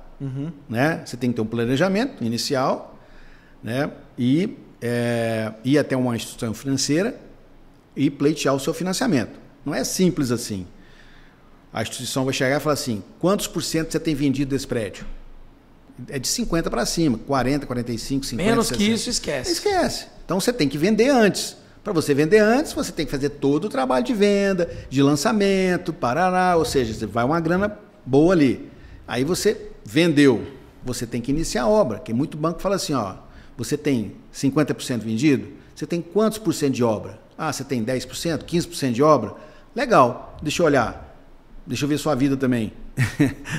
S3: Né? Você tem que ter um planejamento inicial, né? E ir até uma instituição financeira e pleitear o seu financiamento. Não é simples assim. A instituição vai chegar e falar assim, quantos por cento você tem vendido desse prédio? É de 50 para cima, 40, 45, 50,
S1: menos
S3: 60.
S1: Que isso, esquece.
S3: Esquece. Então você tem que vender antes. Para você vender antes, você tem que fazer todo o trabalho de venda, de lançamento, parará, ou seja, você vai uma grana boa ali. Aí você vendeu, você tem que iniciar a obra, que muito banco fala assim, ó, você tem 50% vendido, você tem quantos por cento de obra? Ah, você tem 10%, 15% de obra? Legal, deixa eu olhar, deixa eu ver sua vida também.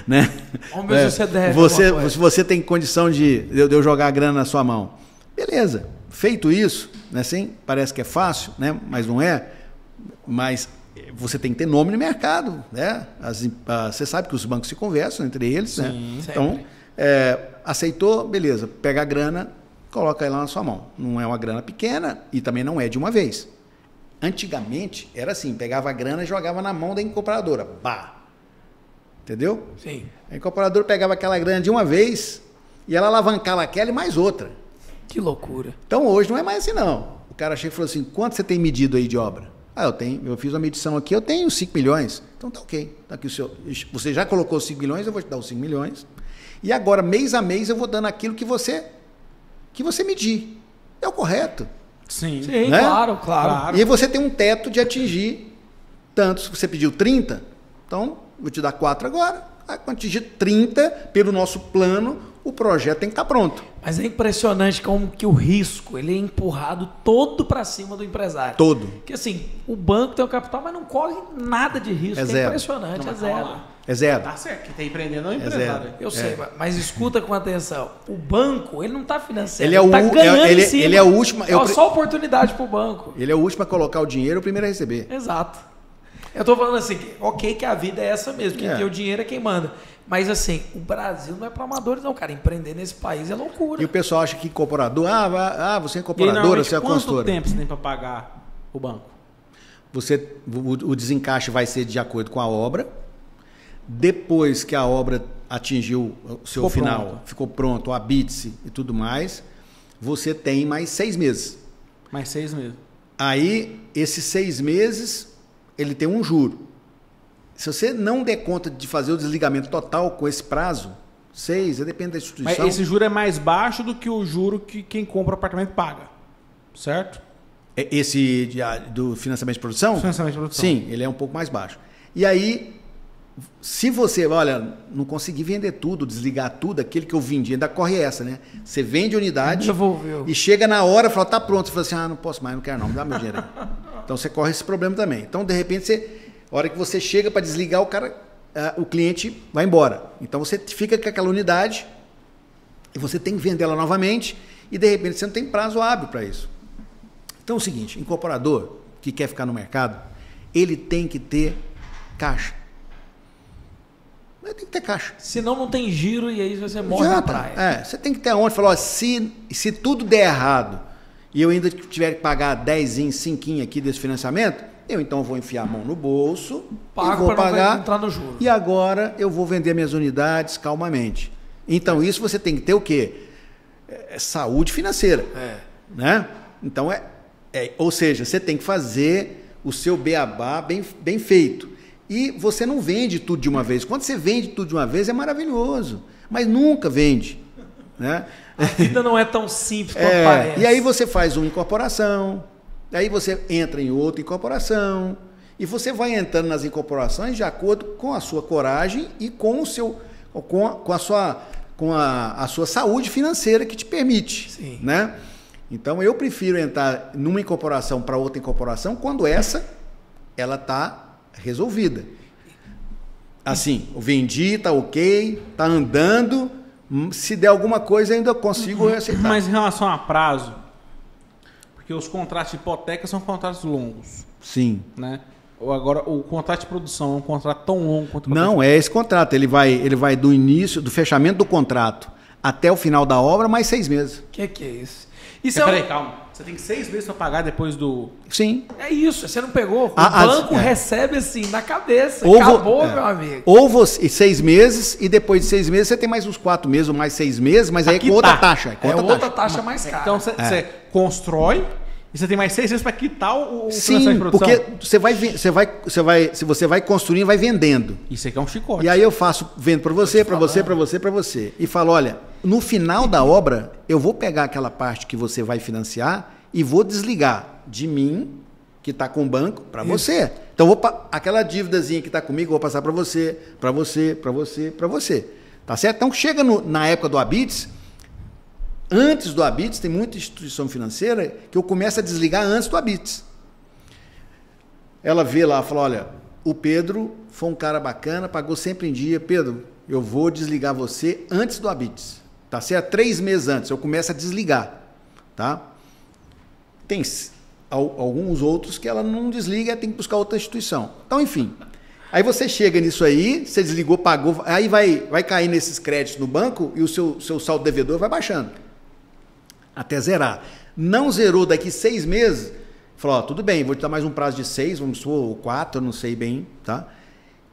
S3: Né?
S1: Vamos ver se você deve.
S3: Se você tem condição de eu jogar a grana na sua mão. Beleza, feito isso, né, assim, parece que é fácil, né, mas não é, mas você tem que ter nome no mercado, né? Você sabe que os bancos se conversam entre eles, sim, né? Então, aceitou, beleza, pega a grana, coloca ela na sua mão. Não é uma grana pequena e também não é de uma vez. Antigamente era assim, pegava a grana e jogava na mão da incorporadora. Bah! Entendeu?
S1: Sim.
S3: A incorporadora pegava aquela grana de uma vez e ela alavancava aquela e mais outra.
S1: Que loucura.
S3: Então hoje não é mais assim, não. O cara chega e falou assim, quanto você tem medido aí de obra? Ah, eu fiz uma medição aqui, eu tenho 5 milhões. Então tá ok. Tá aqui você já colocou 5 milhões, eu vou te dar os 5 milhões. E agora, mês a mês, eu vou dando aquilo que você medir. É o correto.
S1: Sim,
S3: né?
S1: Claro.
S3: E aí você tem um teto de atingir tanto. Se você pediu 30, então vou te dar 4 agora. Aí, quando atingir 30, pelo nosso plano, o projeto tem que estar pronto.
S1: Mas é impressionante como que o risco ele é empurrado todo para cima do empresário.
S3: Todo.
S1: Porque assim, o banco tem o capital, mas não corre nada de risco.
S3: É zero.
S1: Impressionante, é zero.
S3: É zero.
S2: Tá certo, quem está empreendendo é o empresário.
S1: Eu sei, mas escuta com atenção. O banco, ele não está financiando,
S3: ele
S1: está ganhando em cima.
S3: Ele é o último.
S1: Só oportunidade para o banco.
S3: Ele é o último a colocar o dinheiro, o primeiro a receber.
S1: Exato. Eu estou falando assim, ok que a vida é essa mesmo, quem tem o dinheiro é quem manda. Mas assim, o Brasil não é para amadores não, cara. Empreender nesse país é loucura.
S3: E o pessoal acha que incorporador, você é incorporadora, você é consultora.
S2: Quanto tempo você tem para pagar o banco?
S3: O desencaixe vai ser de acordo com a obra. Depois que a obra atingiu o seu final, ficou pronto, o habite-se e tudo mais, você tem mais 6 meses.
S2: Mais 6 meses.
S3: Aí, esses 6 meses, ele tem um juro. Se você não der conta de fazer o desligamento total com esse prazo, 6, depende da instituição.
S2: Mas esse juro é mais baixo do que o juro que quem compra o apartamento paga, certo?
S3: Esse do financiamento de produção?
S2: Financiamento de produção.
S3: Sim, ele é um pouco mais baixo. E aí, se você, olha, não consegui vender tudo, desligar tudo, aquele que eu vendi, ainda corre essa, né? Você vende a unidade e chega na hora e fala, tá pronto. Você fala assim, não posso mais, não quero não, me dá meu dinheiro aí. Então você corre esse problema também. Então, de repente, a hora que você chega para desligar, o cliente vai embora. Então você fica com aquela unidade e você tem que vender ela novamente e de repente você não tem prazo hábil para isso. Então é o seguinte, incorporador que quer ficar no mercado, ele tem que ter caixa. Ele tem que ter caixa.
S1: Senão não tem giro e aí você morre na praia.
S3: Você tem que ter aonde falar, ó, se tudo der errado e eu ainda tiver que pagar 10, 5 aqui desse financiamento, eu então vou enfiar a mão no bolso,
S1: pago
S3: vou pagar,
S1: não entrar no juro.
S3: E agora eu vou vender minhas unidades calmamente. Então isso você tem que ter o quê? Saúde financeira. Né? Então ou seja, você tem que fazer o seu beabá bem feito. E você não vende tudo de uma vez. Quando você vende tudo de uma vez é maravilhoso, mas nunca vende. Né?
S1: A vida não é tão simples quanto parece.
S3: E aí você faz uma incorporação, aí você entra em outra incorporação, e você vai entrando nas incorporações de acordo com a sua coragem e com o seu, com a sua saúde financeira que te permite.
S1: Sim.
S3: Né? Então eu prefiro entrar numa incorporação para outra incorporação quando ela está resolvida. Assim, eu vendi, está ok, está andando, se der alguma coisa ainda consigo aceitar.
S2: Mas em relação a prazo, porque os contratos de hipoteca são contratos longos.
S3: Sim.
S2: Né? Agora, o contrato de produção é um contrato tão longo quanto o
S3: Não, é esse contrato. Ele vai do início, do fechamento do contrato até o final da obra, mais 6 meses.
S1: Que é isso?
S2: Peraí, calma. Você tem 6 meses para pagar depois do...
S3: Sim.
S1: É isso, você não pegou. O banco recebe assim, na cabeça. Acabou, meu amigo.
S3: Ou você, 6 meses, e depois de 6 meses você tem mais uns 4 meses ou mais 6 meses, mas aí é com outra taxa.
S1: Outra taxa mais cara.
S2: Então você constrói e você tem mais 6 meses para quitar o
S3: financiamento de produção. Porque se você vai construindo, vai vendendo.
S2: Isso aqui é um chicote.
S3: E aí eu vendo para você, para você, para você, para você. E falo, olha, no final da obra, eu vou pegar aquela parte que você vai financiar e vou desligar de mim, que está com o banco, para você. Então, aquela dívidazinha que está comigo, eu vou passar para você, para você, para você, para você. Tá certo? Então, chega na época do Habits, antes do Habits, tem muita instituição financeira que eu começo a desligar antes do Habits. Ela vê lá, fala, olha, o Pedro foi um cara bacana, pagou sempre em dia. Pedro, eu vou desligar você antes do Habits. Tá certo? 3 meses antes, eu começo a desligar. Tá? Tem alguns outros que ela não desliga, tem que buscar outra instituição. Então, enfim. Aí você chega nisso aí, você desligou, pagou, aí vai cair nesses créditos no banco e o seu saldo devedor vai baixando. Até zerar. Não zerou daqui 6 meses, falou, ó, tudo bem, vou te dar mais um prazo de 6, vamos supor, 4, eu não sei bem, tá?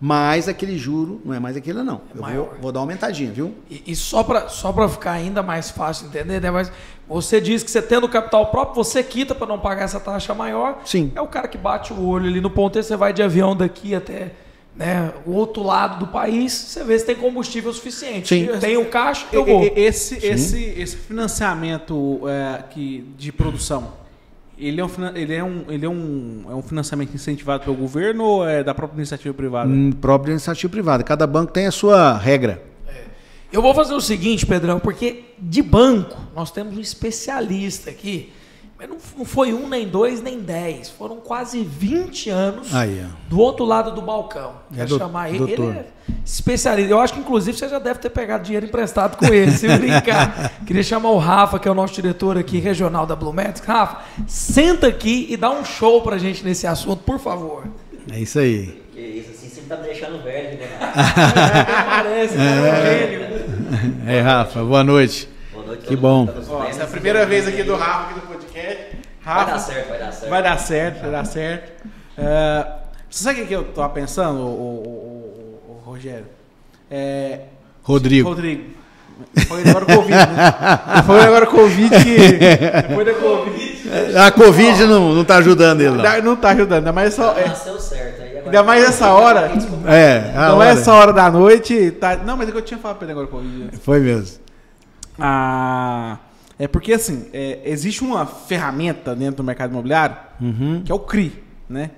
S3: Mas aquele juro não é mais aquele, não. Eu vou dar uma aumentadinha, viu?
S1: E só para ficar ainda mais fácil de entender, né? Mas você diz que você tendo capital próprio, você quita para não pagar essa taxa maior.
S3: Sim.
S1: É o cara que bate o olho ali no ponteiro, você vai de avião daqui até, né, o outro lado do país, você vê se tem combustível suficiente.
S3: Sim.
S1: Tem o caixa, eu vou.
S2: Esse financiamento de produção, ele é um financiamento incentivado pelo governo ou é da própria iniciativa privada?
S3: Própria iniciativa privada. Cada banco tem a sua regra.
S1: Eu vou fazer o seguinte, Pedrão, porque de banco nós temos um especialista aqui, mas não foi 1, nem 2, nem 10. Foram quase 20 anos do outro lado do balcão. Quero chamar ele. Ele é especialista. Eu acho que, inclusive, você já deve ter pegado dinheiro emprestado com ele, se brincar. Queria chamar o Rafa, que é o nosso diretor aqui regional da Blumetrics. Rafa, senta aqui e dá um show pra gente nesse assunto, por favor.
S3: É isso aí.
S4: Que isso, assim você tá me deixando velho, né?
S1: Parece,
S3: É, Rafa, boa noite.
S4: Boa noite.
S3: Que bom.
S2: Essa é a primeira vez aqui do Rafa, aqui do podcast. Rafa,
S4: vai dar certo, vai dar certo.
S2: Vai dar certo, vai dar certo. Você sabe o que eu tô pensando, o Rogério?
S3: Rodrigo.
S2: Foi agora o Covid, né? Foi agora o Covid que... Depois da Covid...
S3: A Covid não tá ajudando ele, não.
S2: Não tá ajudando, ainda mais só...
S4: Nasceu certo. Aí agora
S2: Ainda mais essa hora. Não é essa hora da noite. Tá... Não, mas é que eu tinha falado pra ele agora o Covid.
S3: Foi mesmo.
S2: É porque, assim, existe uma ferramenta dentro do mercado imobiliário, que é o CRI, né?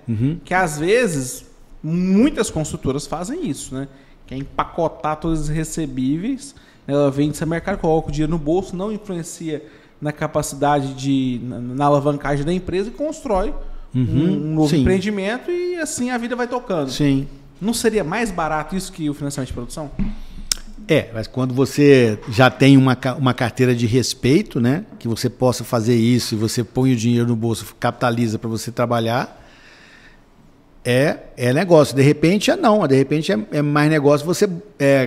S2: Que, às vezes, muitas construtoras fazem isso, né? Que é empacotar todos os recebíveis, né? Ela vende esse mercado, coloca o dinheiro no bolso, não influencia na capacidade na alavancagem da empresa e constrói um novo empreendimento e, assim, a vida vai tocando.
S3: Sim.
S2: Não seria mais barato isso que o financiamento de produção?
S3: Mas quando você já tem uma carteira de respeito, né? Que você possa fazer isso e você põe o dinheiro no bolso, capitaliza para você trabalhar, é negócio. De repente, não. De repente, é mais negócio você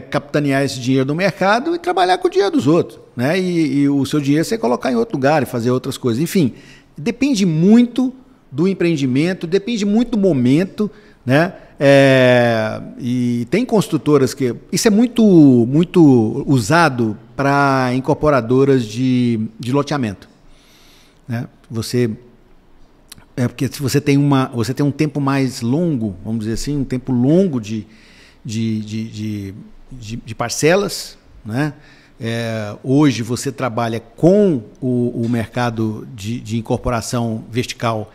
S3: capitanear esse dinheiro no mercado e trabalhar com o dinheiro dos outros, né? E o seu dinheiro você colocar em outro lugar e fazer outras coisas. Enfim, depende muito do empreendimento, depende muito do momento, né? E tem construtoras que... Isso é muito usado para incorporadoras de loteamento, né? Porque se você tem um tempo mais longo, vamos dizer assim, um tempo longo de parcelas, né? Hoje você trabalha com o mercado de incorporação vertical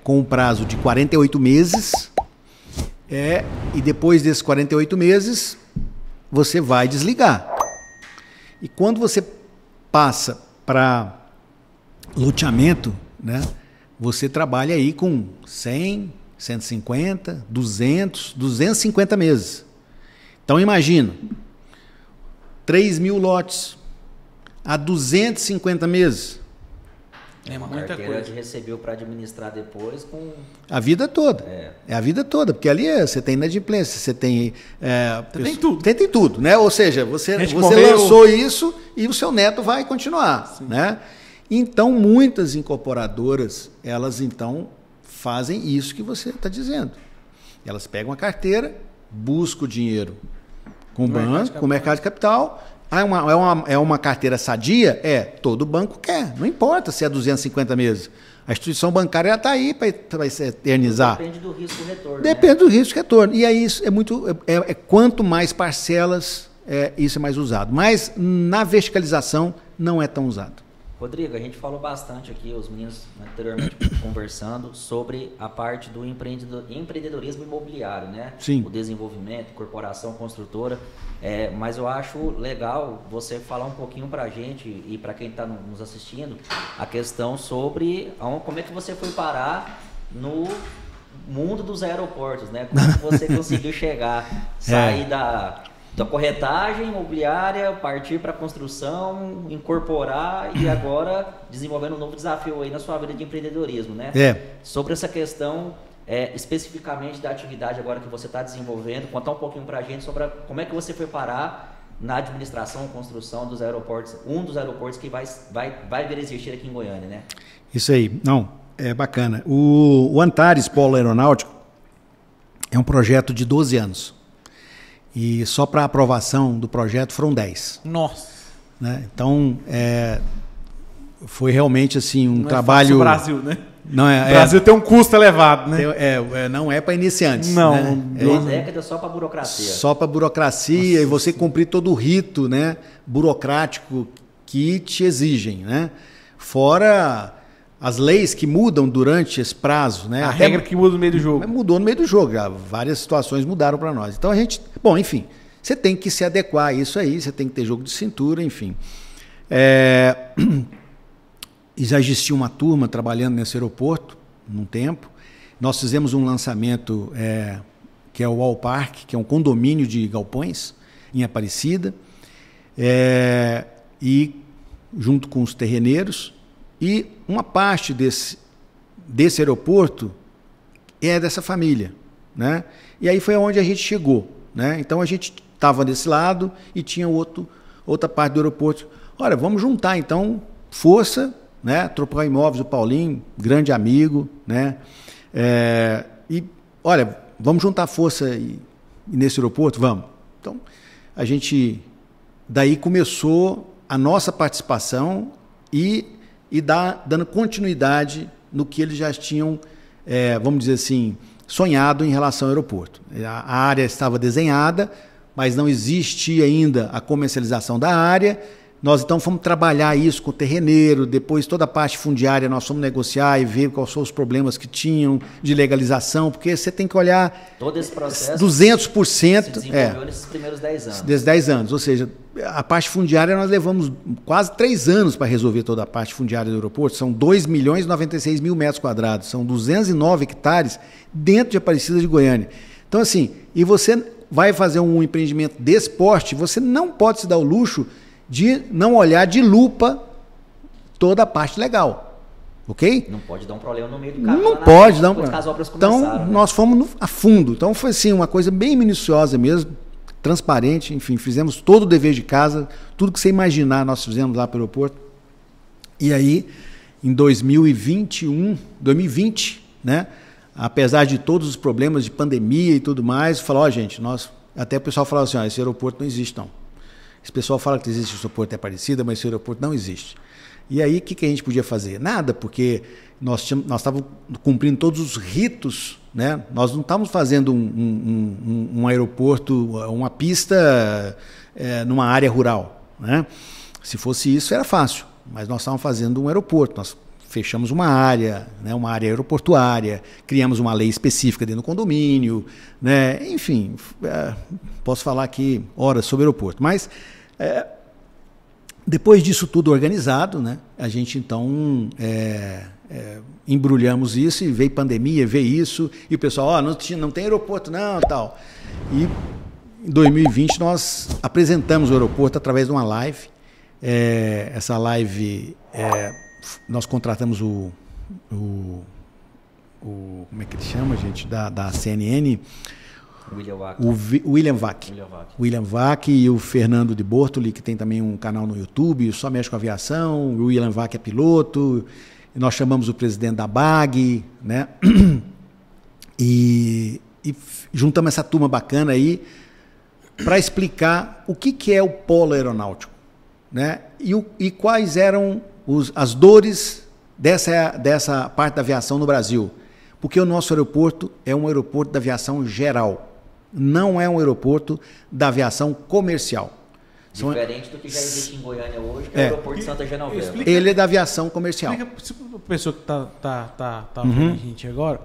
S3: com um prazo de 48 meses, e depois desses 48 meses você vai desligar. E quando você passa para loteamento, né? Você trabalha aí com 100, 150, 200, 250 meses. Então imagina, 3.000 lotes a 250 meses.
S4: É uma
S2: muita
S4: carteira
S2: coisa.
S4: de recebeu para administrar depois com...
S3: A vida toda. É a vida toda, porque ali você tem inadimplência, você tem...
S2: tem tudo.
S3: Tem tudo, né? Ou seja, você
S2: morreu.
S3: lançou isso e o seu neto vai continuar, né? Então, muitas incorporadoras, elas então fazem isso que você está dizendo. Elas pegam a carteira, buscam o dinheiro com o banco, com o mercado de capital. É uma carteira sadia? Todo banco quer. Não importa se é 250 meses. A instituição bancária está aí para se eternizar.
S4: Depende do risco-retorno.
S3: Depende do risco-retorno. E aí isso quanto mais parcelas, isso é mais usado. Mas na verticalização não é tão usado.
S4: Rodrigo, a gente falou bastante aqui, os meninos anteriormente conversando sobre a parte do empreendedorismo imobiliário, né?
S3: Sim.
S4: O desenvolvimento, corporação, construtora. Mas eu acho legal você falar um pouquinho para a gente e para quem está nos assistindo a questão sobre como é que você foi parar no mundo dos aeroportos, né? Como é que você conseguiu chegar, sair da corretagem imobiliária, partir para a construção, incorporar e agora desenvolvendo um novo desafio aí na sua vida de empreendedorismo, né? Sobre essa questão especificamente da atividade agora que você está desenvolvendo, contar um pouquinho para a gente sobre como é que você foi parar na administração e construção dos aeroportos, um dos aeroportos que vai vir a existir aqui em Goiânia, né?
S3: Isso aí, é bacana. O Antares Polo Aeronáutico é um projeto de 12 anos. E só para a aprovação do projeto foram 10.
S2: Nossa!
S3: Né? Então, foi realmente assim um
S2: não
S3: trabalho...
S2: É o Brasil, né?
S3: Não
S2: o Brasil tem um custo elevado, né?
S3: Não é para iniciantes.
S2: Não.
S3: Né?
S4: 2 décadas só para burocracia.
S3: Só para burocracia. Nossa. E você cumprir todo o rito, né, burocrático que te exigem, né? Fora as leis que mudam durante esse prazo, né?
S2: A regra que muda no meio do jogo.
S3: Mudou no meio do jogo, já. Várias situações mudaram para nós. Então a gente... Bom, enfim, você tem que se adequar a isso aí, você tem que ter jogo de cintura, enfim. E já existia uma turma trabalhando nesse aeroporto, num tempo. Nós fizemos um lançamento, que é o All Park, que é um condomínio de galpões, em Aparecida, e junto com os terreneiros. E uma parte desse aeroporto é dessa família, né? E aí foi onde a gente chegou, né? Então a gente estava desse lado e tinha outra parte do aeroporto. Olha, vamos juntar então força, né? Tropical Imóveis, o Paulinho, grande amigo, né? E olha, vamos juntar força nesse aeroporto? Vamos. Então a gente daí começou a nossa participação e dando continuidade no que eles já tinham, vamos dizer assim, sonhado em relação ao aeroporto. A área estava desenhada, mas não existia ainda a comercialização da área. Nós então fomos trabalhar isso com o terreneiro, depois toda a parte fundiária nós fomos negociar e ver quais são os problemas que tinham de legalização, porque você tem que olhar
S4: todo esse processo
S3: 200%.
S4: Se desenvolveu nesses primeiros 10 anos.
S3: Desses 10 anos, ou seja, a parte fundiária nós levamos quase 3 anos para resolver toda a parte fundiária do aeroporto, são 2.096.000 metros quadrados, são 209 hectares dentro de Aparecida de Goiânia. Então assim, e você vai fazer um empreendimento desse porte, você não pode se dar o luxo de não olhar de lupa toda a parte legal, ok?
S4: Não pode dar um problema no meio do caminho.
S3: Não pode dar um
S4: problema. As obras
S3: então,
S4: começaram, né?
S3: nós fomos a fundo. Então, foi assim, uma coisa bem minuciosa mesmo, transparente, enfim, fizemos todo o dever de casa, tudo que você imaginar nós fizemos lá pelo aeroporto. E aí, em 2020, né, apesar de todos os problemas de pandemia e tudo mais, falou, gente, até o pessoal falava assim, esse aeroporto não existe não. Esse pessoal fala que existe esse aeroporto, é Aparecida, mas esse aeroporto não existe. E aí, o que a gente podia fazer? Nada, porque nós estávamos cumprindo todos os ritos, né? Nós não estávamos fazendo um aeroporto, uma pista numa área rural, né? Se fosse isso, era fácil, mas nós estávamos fazendo um aeroporto, nós fechamos uma área, né? Uma área aeroportuária, criamos uma lei específica dentro do condomínio, né? Enfim, posso falar aqui horas sobre o aeroporto, mas... depois disso tudo organizado, né, a gente então embrulhamos isso e veio pandemia, veio isso, e o pessoal, não tem aeroporto não, tal. E em 2020 nós apresentamos o aeroporto através de uma live. Essa live, nós contratamos como é que ele chama, gente, da CNN, William Vac e o Fernando de Bortoli, que tem também um canal no YouTube, só mexe com aviação. O William Vac é piloto. E nós chamamos o presidente da BAG, né? E juntamos essa turma bacana aí para explicar o que é o polo aeronáutico, né? E quais eram as dores dessa parte da aviação no Brasil. Porque o nosso aeroporto é um aeroporto da aviação geral. Não é um aeroporto da aviação comercial.
S4: Diferente do que já existe em Goiânia hoje, que é o aeroporto de Santa Genoveva.
S3: Ele é da aviação comercial.
S2: Explica para a pessoa que tá ouvindo a gente agora,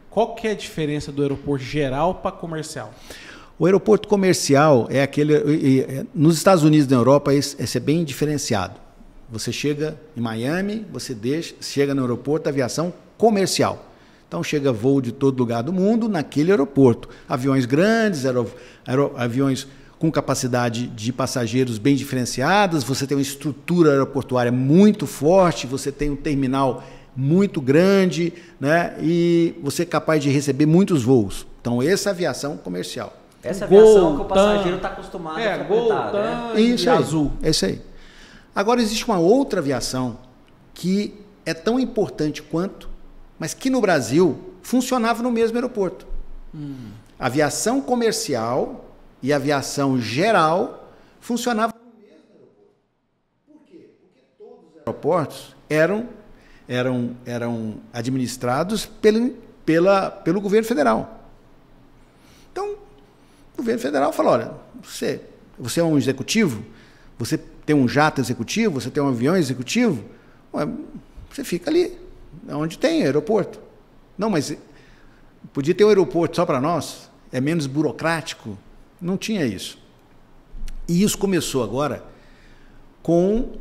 S2: qual que é a diferença do aeroporto geral para comercial?
S3: O aeroporto comercial é aquele... Nos Estados Unidos e na Europa, esse é bem diferenciado. Você chega em Miami, chega no aeroporto da aviação comercial. Então chega voo de todo lugar do mundo naquele aeroporto. Aviões grandes, aviões com capacidade de passageiros bem diferenciadas, você tem uma estrutura aeroportuária muito forte, você tem um terminal muito grande, né? E você é capaz de receber muitos voos. Então essa é a aviação comercial.
S4: Essa aviação que o passageiro está acostumado a frequentar, né?
S3: Isso aí,
S2: azul.
S3: É isso aí. Agora existe uma outra aviação que é tão importante quanto, mas que no Brasil funcionava no mesmo aeroporto. Aviação comercial e aviação geral funcionavam no mesmo aeroporto. Por quê? Porque todos os aeroportos eram administrados pelo governo federal. Então, o governo federal falou, olha, você é um executivo, você tem um jato executivo, você tem um avião executivo, você fica ali, onde tem aeroporto. Não, mas podia ter um aeroporto só para nós? É menos burocrático? Não tinha isso. E isso começou agora com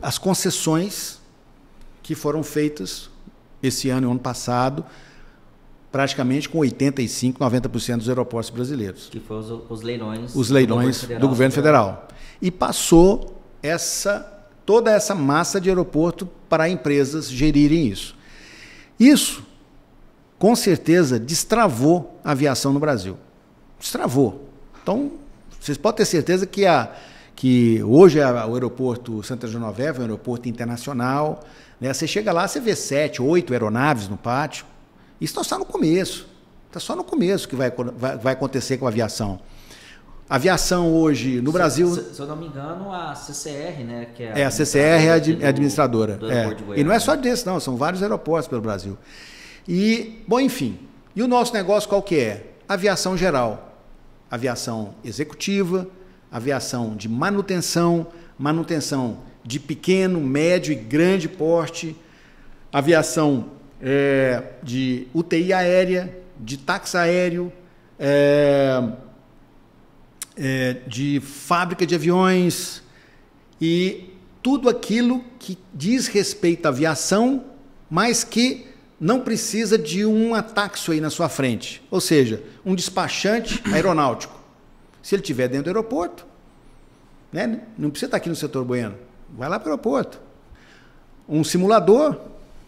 S3: as concessões que foram feitas esse ano e ano passado, praticamente com 85%, 90% dos aeroportos brasileiros.
S4: Que foram os leilões,
S3: do governo federal. E passou toda essa massa de aeroporto para empresas gerirem isso. Isso, com certeza, destravou a aviação no Brasil. Destravou. Então, vocês podem ter certeza que hoje o aeroporto Santa Genoveva é um aeroporto internacional, né? Você chega lá, você vê 7, 8 aeronaves no pátio. Isso está só no começo. Está só no começo que vai acontecer com a aviação. A aviação hoje no Brasil...
S4: Se eu não me engano, a CCR, né? Que
S3: a CCR é a administradora. E não é só desse, não. São vários aeroportos pelo Brasil. E, bom, enfim. E o nosso negócio qual que é? Aviação geral. Aviação executiva, aviação de manutenção de pequeno, médio e grande porte, aviação de UTI aérea, de táxi aéreo, de fábrica de aviões e tudo aquilo que diz respeito à aviação, mas que não precisa de um ataxo aí na sua frente, ou seja, um despachante aeronáutico. Se ele estiver dentro do aeroporto, né, não precisa estar aqui no setor Bueno, vai lá para o aeroporto. Um simulador,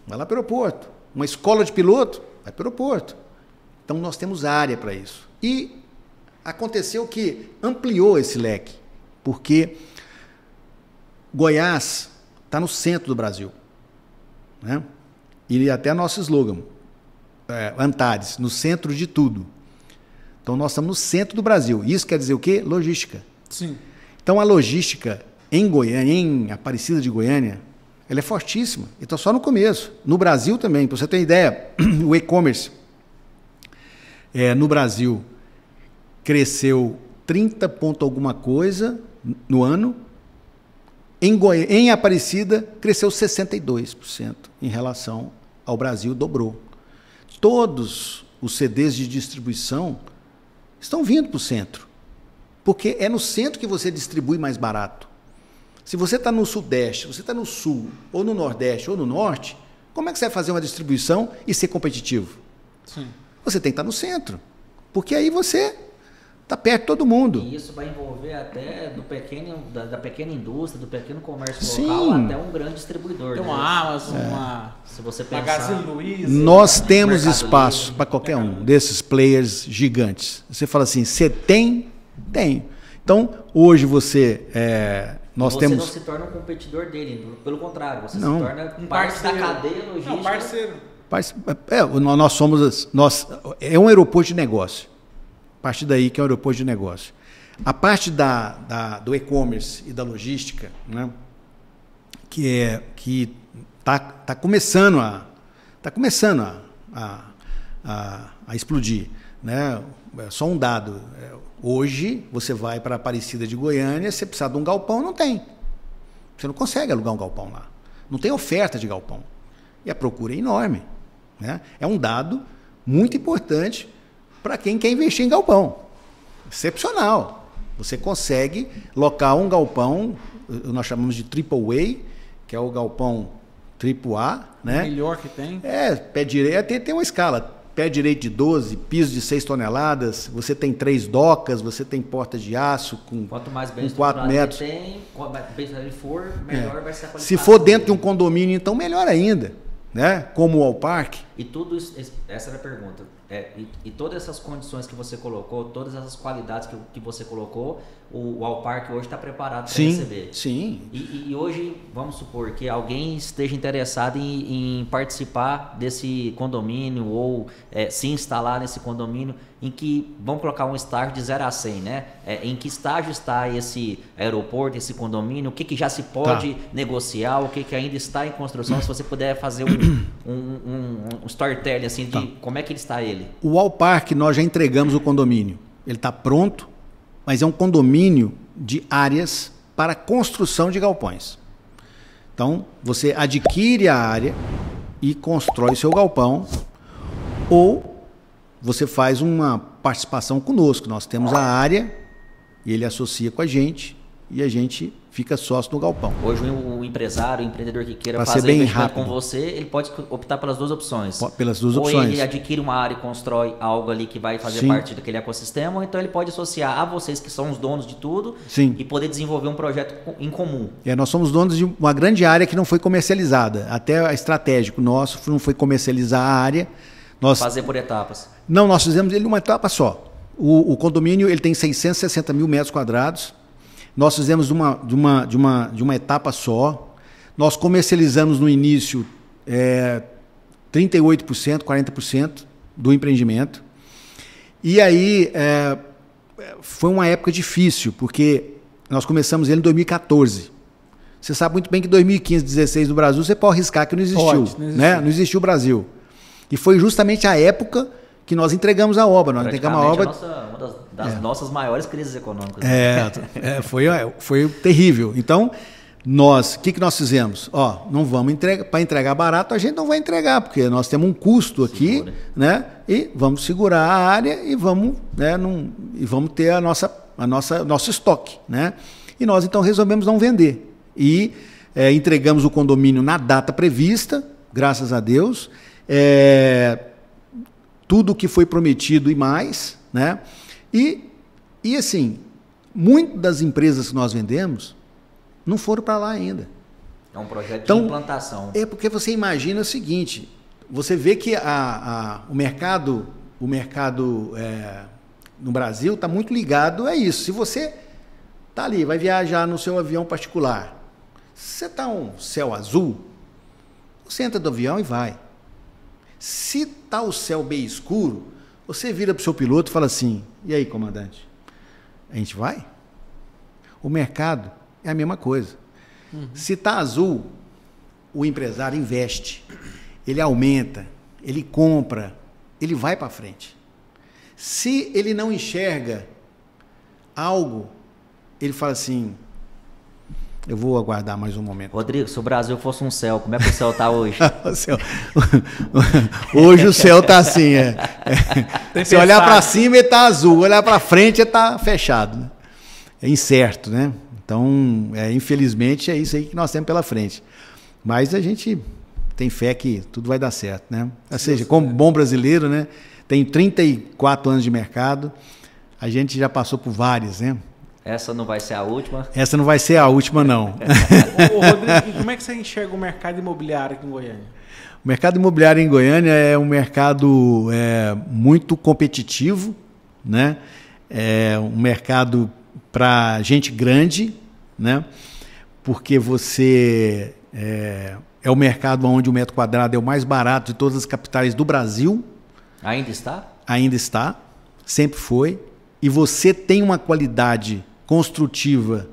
S3: vai lá para o aeroporto. Uma escola de piloto, vai para o aeroporto. Então nós temos área para isso. E aconteceu que ampliou esse leque, porque Goiás está no centro do Brasil, né? E até nosso slogan, Antares, no centro de tudo. Então nós estamos no centro do Brasil. Isso quer dizer o quê? Logística.
S2: Sim.
S3: Então a logística em Goiânia, em Aparecida de Goiânia, ela é fortíssima. Então só no começo. No Brasil também, para você ter ideia, o e-commerce no Brasil cresceu 30 ponto alguma coisa no ano. Em Aparecida, cresceu 62% em relação ao Brasil, dobrou. Todos os CDs de distribuição estão vindo para o centro, porque é no centro que você distribui mais barato. Se você está no Sudeste, você está no Sul, ou no Nordeste, ou no Norte, como é que você vai fazer uma distribuição e ser competitivo?
S2: Sim.
S3: Você tem que estar no centro, porque aí você está perto de todo mundo.
S4: E isso vai envolver até da pequena indústria, do pequeno comércio
S3: Sim.
S4: local, até um grande distribuidor.
S2: Tem
S4: né?
S2: uma Amazon,
S4: Se você pensar...
S2: Magazine Luiza.
S3: Nós temos
S4: Mercado
S3: espaço
S4: Livre.
S3: para qualquer um desses players gigantes. Você fala assim, você tem? Tenho. Então, hoje nós
S4: você
S3: temos...
S4: não se torna um competidor dele, pelo contrário, você
S3: Não.
S4: se torna
S2: Um
S4: parte da
S2: parceiro.
S4: cadeia logística.
S2: Não, parceiro.
S3: É um aeroporto de negócio. A partir daí que é um aeroporto de negócio. A parte do e-commerce e da logística, né, que tá começando a explodir, né? Só um dado. Hoje você vai para a Aparecida de Goiânia, você precisa de um galpão, não tem. Você não consegue alugar um galpão lá. Não tem oferta de galpão. E a procura é enorme, né? É um dado muito importante para quem quer investir em galpão. Excepcional. Você consegue locar um galpão, nós chamamos de Triple A, que é o galpão AAA, né?
S2: Melhor que tem.
S3: Pé direito, tem uma escala. Pé direito de 12, piso de 6 toneladas, você tem 3 docas, você tem porta de aço com
S4: Quanto mais bem
S3: com 4 metros.
S4: quanto mais bem ele for, melhor vai ser a qualidade.
S3: Se for dentro de um condomínio, então melhor ainda, né? Como o Allpark.
S4: E tudo isso, essa era a pergunta. E todas essas condições que você colocou, todas essas qualidades que você colocou, o Allpark hoje está preparado para receber.
S3: Sim.
S4: E hoje, vamos supor que alguém esteja interessado em participar desse condomínio ou se instalar nesse condomínio, em que, vamos colocar um estágio de 0 a 100, né? Em que estágio está esse aeroporto, esse condomínio, o que já se pode negociar, o que ainda está em construção, se você puder fazer um storytelling assim, de como é que ele está ele.
S3: O Allpark, nós já entregamos o condomínio. Ele está pronto, mas é um condomínio de áreas para construção de galpões. Então, você adquire a área e constrói seu galpão, ou você faz uma participação conosco. Nós temos a área, e ele associa com a gente, e a gente fica sócio no galpão.
S4: Hoje o empresário, o empreendedor que queira
S3: Pra ser
S4: fazer
S3: bem
S4: investimento
S3: rápido.
S4: com você, ele pode optar pelas duas opções.
S3: Pelas duas
S4: ou
S3: opções.
S4: ele adquire uma área e constrói algo ali que vai fazer
S3: Sim.
S4: parte daquele ecossistema, ou então ele pode associar a vocês que são os donos de tudo
S3: Sim.
S4: e poder desenvolver um projeto em comum.
S3: Nós somos donos de uma grande área que não foi comercializada. Até a estratégico nosso não foi comercializar a área.
S4: Fazer por etapas.
S3: Não, nós fizemos ele uma etapa só. O condomínio ele tem 660 mil metros quadrados. Nós fizemos de uma etapa só. Nós comercializamos no início 38%, 40% do empreendimento. E aí foi uma época difícil, porque nós começamos ele em 2014. Você sabe muito bem que 2015, 2016 no Brasil, você pode arriscar que não existiu. Né? Não existiu o Brasil. E foi justamente a época que nós entregamos a obra. Nós entregamos a obra.
S4: Uma das nossas maiores crises econômicas.
S3: Foi terrível. Então, o que nós fizemos? Não vamos entregar, para entregar barato, a gente não vai entregar, porque nós temos um custo aqui, né? E vamos segurar a área e vamos, né, e vamos ter nosso estoque, né? E nós então resolvemos não vender. E entregamos o condomínio na data prevista, graças a Deus. tudo que foi prometido e mais, né? E assim, muitas das empresas que nós vendemos não foram para lá ainda.
S4: É um projeto
S3: Então,
S4: de implantação.
S3: É porque você imagina o seguinte, você vê que o mercado no Brasil está muito ligado a isso. Se você está ali, vai viajar no seu avião particular, se você está um céu azul, você entra do avião e vai. Se está o céu bem escuro, você vira para o seu piloto e fala assim, e aí, comandante, a gente vai? O mercado é a mesma coisa. Se está azul, o empresário investe, ele aumenta, ele compra, ele vai para frente. Se ele não enxerga algo, ele fala assim, eu vou aguardar mais um momento.
S4: Rodrigo, se o Brasil fosse um céu, como é que o céu está hoje?
S3: Hoje o céu está assim. Se olhar para cima, ele está azul. Olhar para frente, ele está fechado. Né? É incerto, né? Então, infelizmente, é isso aí que nós temos pela frente. Mas a gente tem fé que tudo vai dar certo, né? Ou seja, como bom brasileiro, né? Tem 34 anos de mercado, a gente já passou por vários, né?
S4: Essa não vai ser a última?
S3: Essa não vai ser a última, não.
S2: Ô, Rodrigo, como é que você enxerga o mercado imobiliário aqui em Goiânia?
S3: O mercado imobiliário em Goiânia é um mercado muito competitivo, né? É um mercado para gente grande, né? Porque você é o mercado onde o metro quadrado é o mais barato de todas as capitais do Brasil.
S4: Ainda está?
S3: Ainda está, sempre foi. E você tem uma qualidade construtiva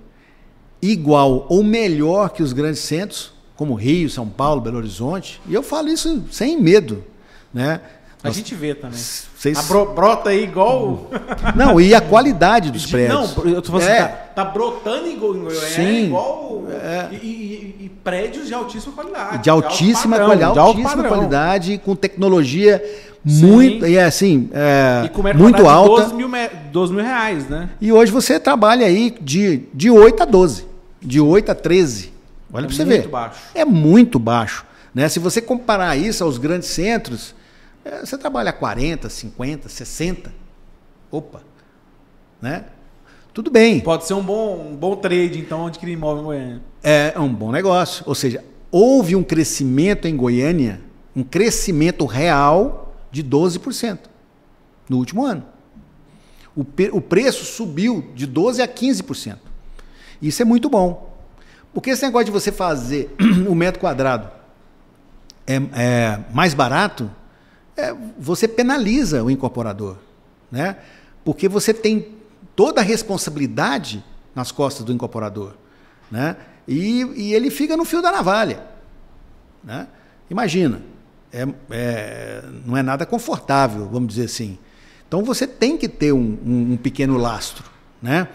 S3: igual ou melhor que os grandes centros, como Rio, São Paulo, Belo Horizonte. E eu falo isso sem medo, né?
S2: A gente vê também.
S3: Vocês...
S2: Brota aí igual...
S3: Não, e a qualidade dos prédios.
S2: Não, eu tô falando assim, tá brotando em Goiânia,
S3: sim,
S2: igual... E prédios de altíssima qualidade.
S3: De altíssima qualidade, com tecnologia muito,
S2: e com
S3: muito alta.
S2: De 12 mil reais, né?
S3: E hoje você trabalha aí de 8 a 12, de 8 a 13. Olha para você ver. É muito baixo. É muito baixo. Né? Se você comparar isso aos grandes centros, você trabalha 40, 50, 60. Opa. Né? Tudo bem.
S2: Pode ser um bom trade, então, adquirir imóvel em Goiânia.
S3: É um bom negócio. Ou seja, houve um crescimento em Goiânia, um crescimento real de 12% no último ano. O preço subiu de 12% a 15%. Isso é muito bom. Porque esse negócio de você fazer o metro quadrado mais barato, você penaliza o incorporador, né? Porque você tem toda a responsabilidade nas costas do incorporador, né? E ele fica no fio da navalha, né? Imagina, não é nada confortável, vamos dizer assim. Então você tem que ter um pequeno lastro, né?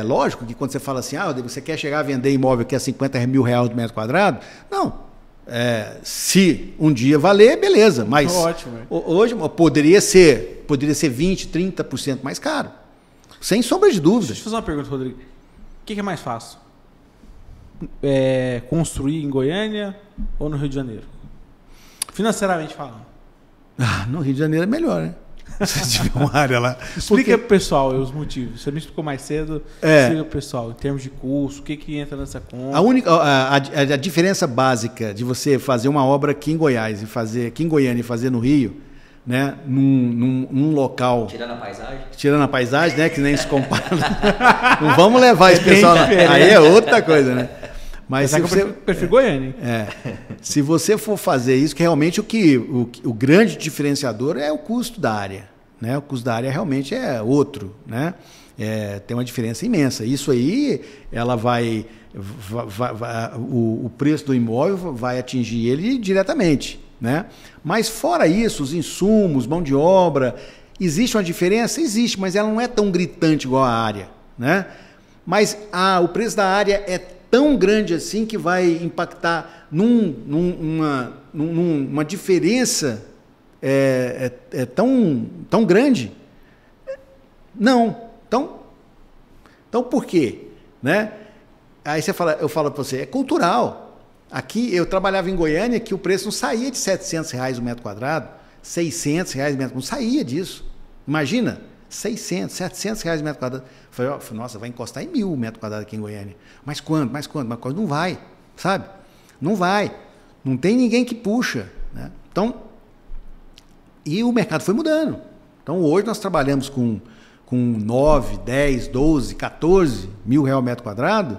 S3: Lógico que quando você fala assim, você quer chegar a vender imóvel que é 50 mil reais do metro quadrado, não. Se um dia valer, beleza, mas
S2: ótimo,
S3: hoje poderia ser 20%, 30% mais caro. Sem sombra de dúvida.
S2: Deixa eu te fazer uma pergunta, Rodrigo. O que é mais fácil? Construir em Goiânia ou no Rio de Janeiro? Financeiramente falando.
S3: No Rio de Janeiro é melhor, né? Se tiver uma área lá.
S2: Explica pro pessoal os motivos. Você me explicou mais cedo. Explica pro pessoal, em termos de custo, o que entra nessa conta.
S3: A diferença básica de você fazer uma obra aqui em Goiás e fazer aqui em Goiânia e fazer no Rio, né? Num local. Tirando a paisagem, né? Que nem se compara. Não vamos levar esse pessoal lá. Aí é outra coisa, né? Mas se você
S2: perfil Goiânia.
S3: Se você for fazer isso, que realmente o grande diferenciador é o custo da área, né? O custo da área realmente é outro, né? Tem uma diferença imensa. Isso aí, ela o preço do imóvel vai atingir ele diretamente, né? Mas fora isso, os insumos, mão de obra, existe uma diferença? Existe, mas ela não é tão gritante igual a área, né? Mas o preço da área é tão grande assim que vai impactar numa diferença tão grande? Não. Então por quê? Né? Aí eu falo para você, é cultural. Aqui, eu trabalhava em Goiânia, que o preço não saía de R$700 o metro quadrado, R$600 o metro quadrado, não saía disso. Imagina, R$600, R$700 o metro quadrado. Eu falei, nossa, vai encostar em 1.000 o metro quadrado aqui em Goiânia. Mas quando? Mas não vai, sabe? Não vai. Não tem ninguém que puxa, né? Então, e o mercado foi mudando. Então, hoje nós trabalhamos com 9, 10, 12, 14 mil reais o metro quadrado,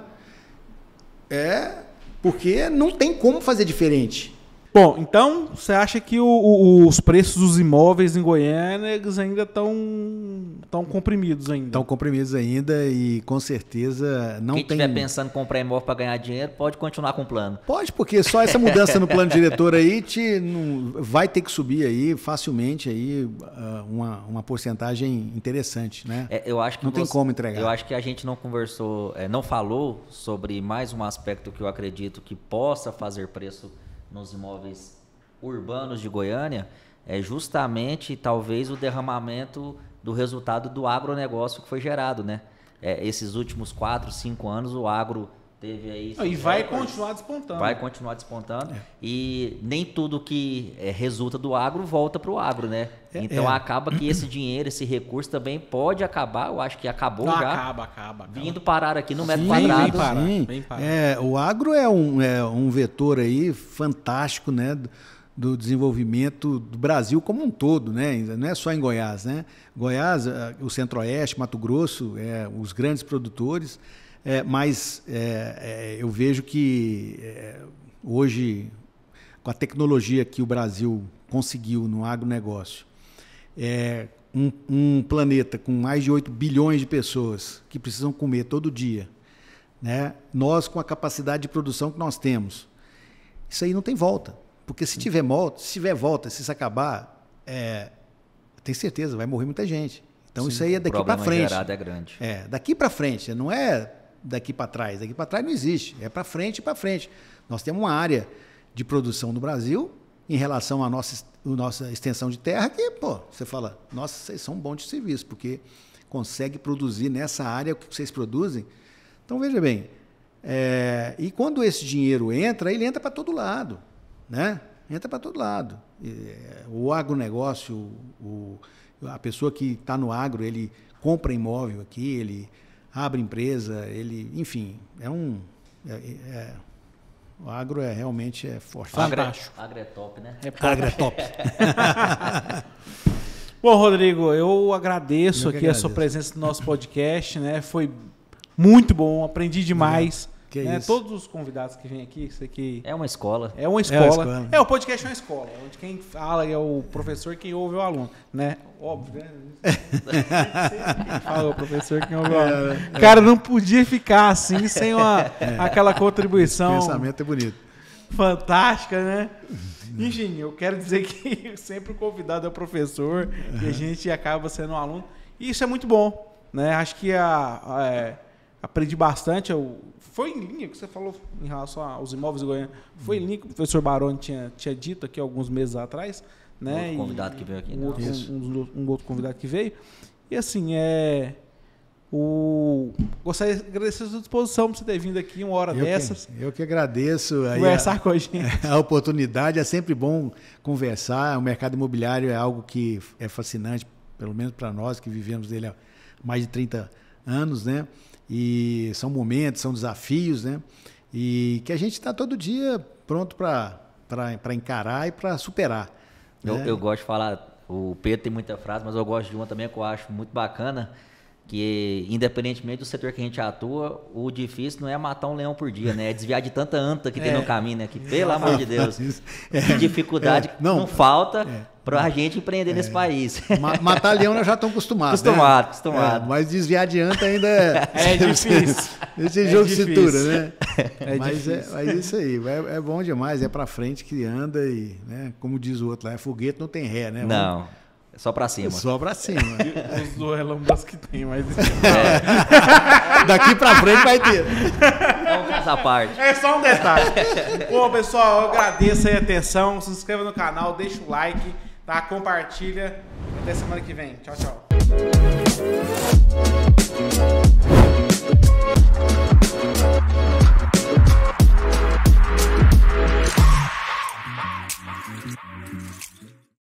S3: porque não tem como fazer diferente.
S2: Bom, então você acha que os preços dos imóveis em Goiânia ainda estão comprimidos ainda?
S3: Estão comprimidos ainda e com certeza não tem...
S4: Quem estiver pensando em comprar imóvel para ganhar dinheiro, pode continuar com o plano.
S3: Pode, porque só essa mudança no plano diretor aí vai ter que subir aí facilmente aí uma porcentagem interessante, né?
S4: Eu acho que
S3: não tem como entregar.
S4: Eu acho que a gente não conversou, não falou sobre mais um aspecto que eu acredito que possa fazer preço nos imóveis urbanos de Goiânia, é justamente talvez o derramamento do resultado do agronegócio que foi gerado, né? Esses últimos 4, 5 anos o agro teve aí...
S2: E vai continuar despontando.
S4: Vai continuar despontando. E nem tudo que resulta do agro volta para o agro, né? Então acaba que esse dinheiro, esse recurso também pode acabar, eu acho que acabou já.
S2: Acaba.
S4: Vindo parar aqui no metro quadrado.
S3: Vem parar. O agro é um vetor aí fantástico, né? Do desenvolvimento do Brasil como um todo, né? Não é só em Goiás, né? Goiás, o Centro-Oeste, Mato Grosso, os grandes produtores... mas eu vejo que hoje, com a tecnologia que o Brasil conseguiu no agronegócio, um planeta com mais de 8 bilhões de pessoas que precisam comer todo dia, né? Nós, com a capacidade de produção que nós temos, isso aí não tem volta. Porque se tiver volta, se isso acabar, tem certeza, vai morrer muita gente. Então, isso aí é daqui para frente. O
S4: problema gerado é grande.
S3: Daqui para frente, não é daqui para trás. Daqui para trás não existe, é para frente e para frente. Nós temos uma área de produção no Brasil em relação à nossa extensão de terra que, você fala, nossa, vocês são bons de serviço, porque consegue produzir nessa área o que vocês produzem. Então, veja bem, e quando esse dinheiro entra, ele entra para todo lado, né? Entra para todo lado. O agronegócio, a pessoa que está no agro, ele compra imóvel aqui, ele abre empresa, enfim, o agro realmente forte.
S4: Fantástico. Agro é top, né?
S3: Agro é top.
S2: Bom, Rodrigo, eu agradeço a sua presença no nosso podcast, né? Foi muito bom, aprendi demais. Todos os convidados que vêm aqui, isso aqui...
S4: É uma escola.
S2: É uma escola. O podcast é uma escola, onde quem fala é o professor, quem ouve é o aluno, né? Óbvio, né? Quem fala é o professor, quem ouve é o aluno. Cara, não podia ficar assim, sem aquela contribuição...
S3: O pensamento é bonito.
S2: Fantástica, né? Enfim, eu quero dizer que sempre o convidado é o professor, e a gente acaba sendo um aluno. E isso é muito bom, né? Acho que aprendi bastante. Foi em linha que você falou em relação aos imóveis de Goiânia. Foi em linha que o professor Baroni tinha dito aqui alguns meses atrás. Né?
S4: Outro convidado que veio aqui.
S2: Um outro convidado que veio. E assim, gostaria de agradecer a sua disposição por você ter vindo aqui uma hora dessas.
S3: Eu que agradeço.
S2: Conversar com a gente.
S3: A oportunidade, é sempre bom conversar. O mercado imobiliário é algo que é fascinante, pelo menos para nós que vivemos dele há mais de 30 anos, né? E são momentos, são desafios, né? E que a gente está todo dia pronto para encarar e para superar. Né?
S4: Eu gosto de falar, o Pedro tem muita frase, mas eu gosto de uma também que eu acho muito bacana, que independentemente do setor que a gente atua, o difícil não é matar um leão por dia, né? É desviar de tanta anta que tem no caminho, né? Que, pelo amor de Deus, que dificuldade não falta para a gente empreender nesse país.
S3: Matar leão nós já estamos acostumados.
S4: Acostumado.
S3: Mas desviar de anta ainda é
S2: difícil.
S3: Esse jogo de cintura, né? Mas isso aí, é bom demais, é para frente que anda e, né? Como diz o outro lá, foguete não tem ré, né?
S4: Não. É só pra cima.
S3: Só pra cima.
S2: Os do Elon Musk que tem, mas...
S3: Daqui pra frente vai ter.
S4: Vamos fazer a parte.
S2: É só um detalhe. Bom, pessoal, eu agradeço aí a atenção. Se inscreva no canal, deixa o like, tá? Compartilha. Até semana que vem. Tchau, tchau.